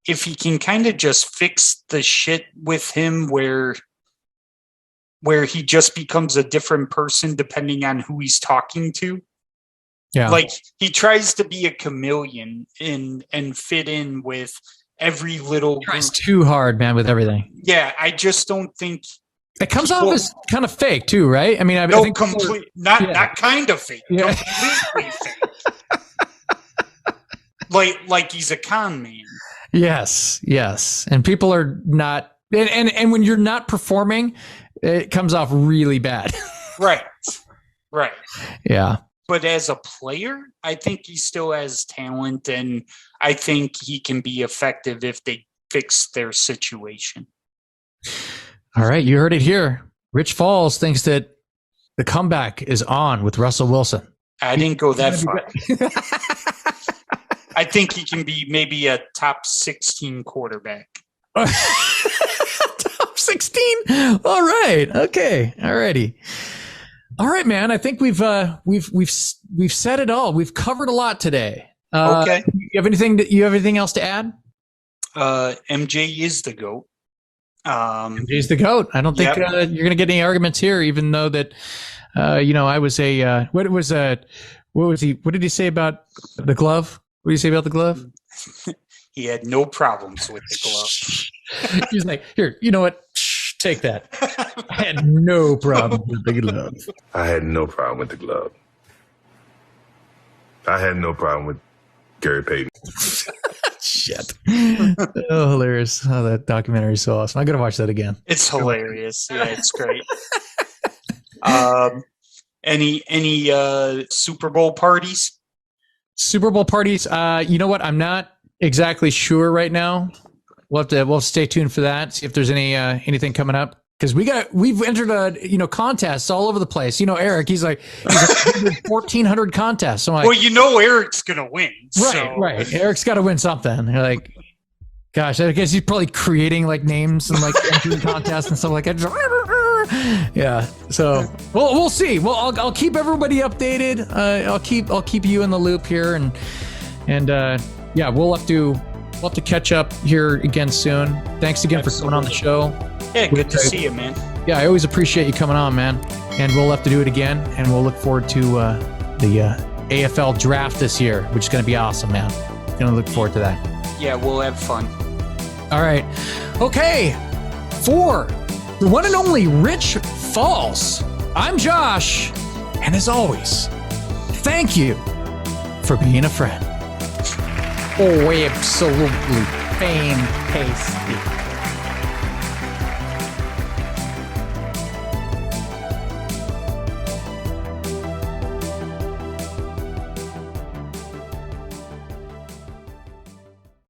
Speaker 1: if he can kind of just fix the shit with him where he just becomes a different person depending on who he's talking to.
Speaker 2: Yeah.
Speaker 1: Like he tries to be a chameleon and fit in with every little
Speaker 2: tries too hard, man, with everything.
Speaker 1: Yeah, I just don't think
Speaker 2: it comes off as kind of fake too, right? I mean, I think
Speaker 1: not kind of fake.
Speaker 2: Yeah.
Speaker 1: Completely fake. like he's a con man.
Speaker 2: Yes. And people are not and when you're not performing, it comes off really bad.
Speaker 1: Right.
Speaker 2: Yeah.
Speaker 1: But as a player, I think he still has talent, and I think he can be effective if they fix their situation.
Speaker 2: All right, you heard it here. Rich Falls thinks that the comeback is on with Russell Wilson.
Speaker 1: I didn't go that far. I think he can be maybe a top 16 quarterback.
Speaker 2: Top 16. All right. Okay. Alrighty. All right, man. I think we've said it all. We've covered a lot today.
Speaker 1: Okay.
Speaker 2: You have anything else to add?
Speaker 1: MJ is the GOAT.
Speaker 2: MJ's the GOAT. I don't think you're going to get any arguments here, even though that, I was what did he say about the glove? What did he say about the glove?
Speaker 1: He had no problems with the glove.
Speaker 2: He's like, here, you know what? Take that. I had no problem with the glove.
Speaker 13: I had no problem with the glove. I had no problem with Gary Payton.
Speaker 2: Shit. Oh, hilarious. Oh, that documentary is so awesome. I got to watch that again.
Speaker 1: It's hilarious. Yeah, it's great. Any Super Bowl parties?
Speaker 2: Super Bowl parties? You know what? I'm not exactly sure right now. We'll stay tuned for that. See if there's anything coming up. Because we've entered contests all over the place. Eric, he's 1,400 contests. I'm like,
Speaker 1: well, Eric's gonna win.
Speaker 2: Right. Eric's got to win something. You're like, gosh, I guess he's probably creating like names and like entering contests and stuff like that. Yeah. So we'll see. Well, I'll keep everybody updated. I'll keep you in the loop here, and we'll have to catch up here again soon. Thanks again for coming on the show.
Speaker 1: Yeah, good to see you, man.
Speaker 2: Yeah, I always appreciate you coming on, man. And we'll have to do it again, and we'll look forward to the AFL draft this year, which is going to be awesome, man. Going to look forward to that.
Speaker 1: Yeah, we'll have fun.
Speaker 2: All right. Okay. For the one and only Rich Falls, I'm Josh. And as always, thank you for being a friend. Oh, absolutely fantastic.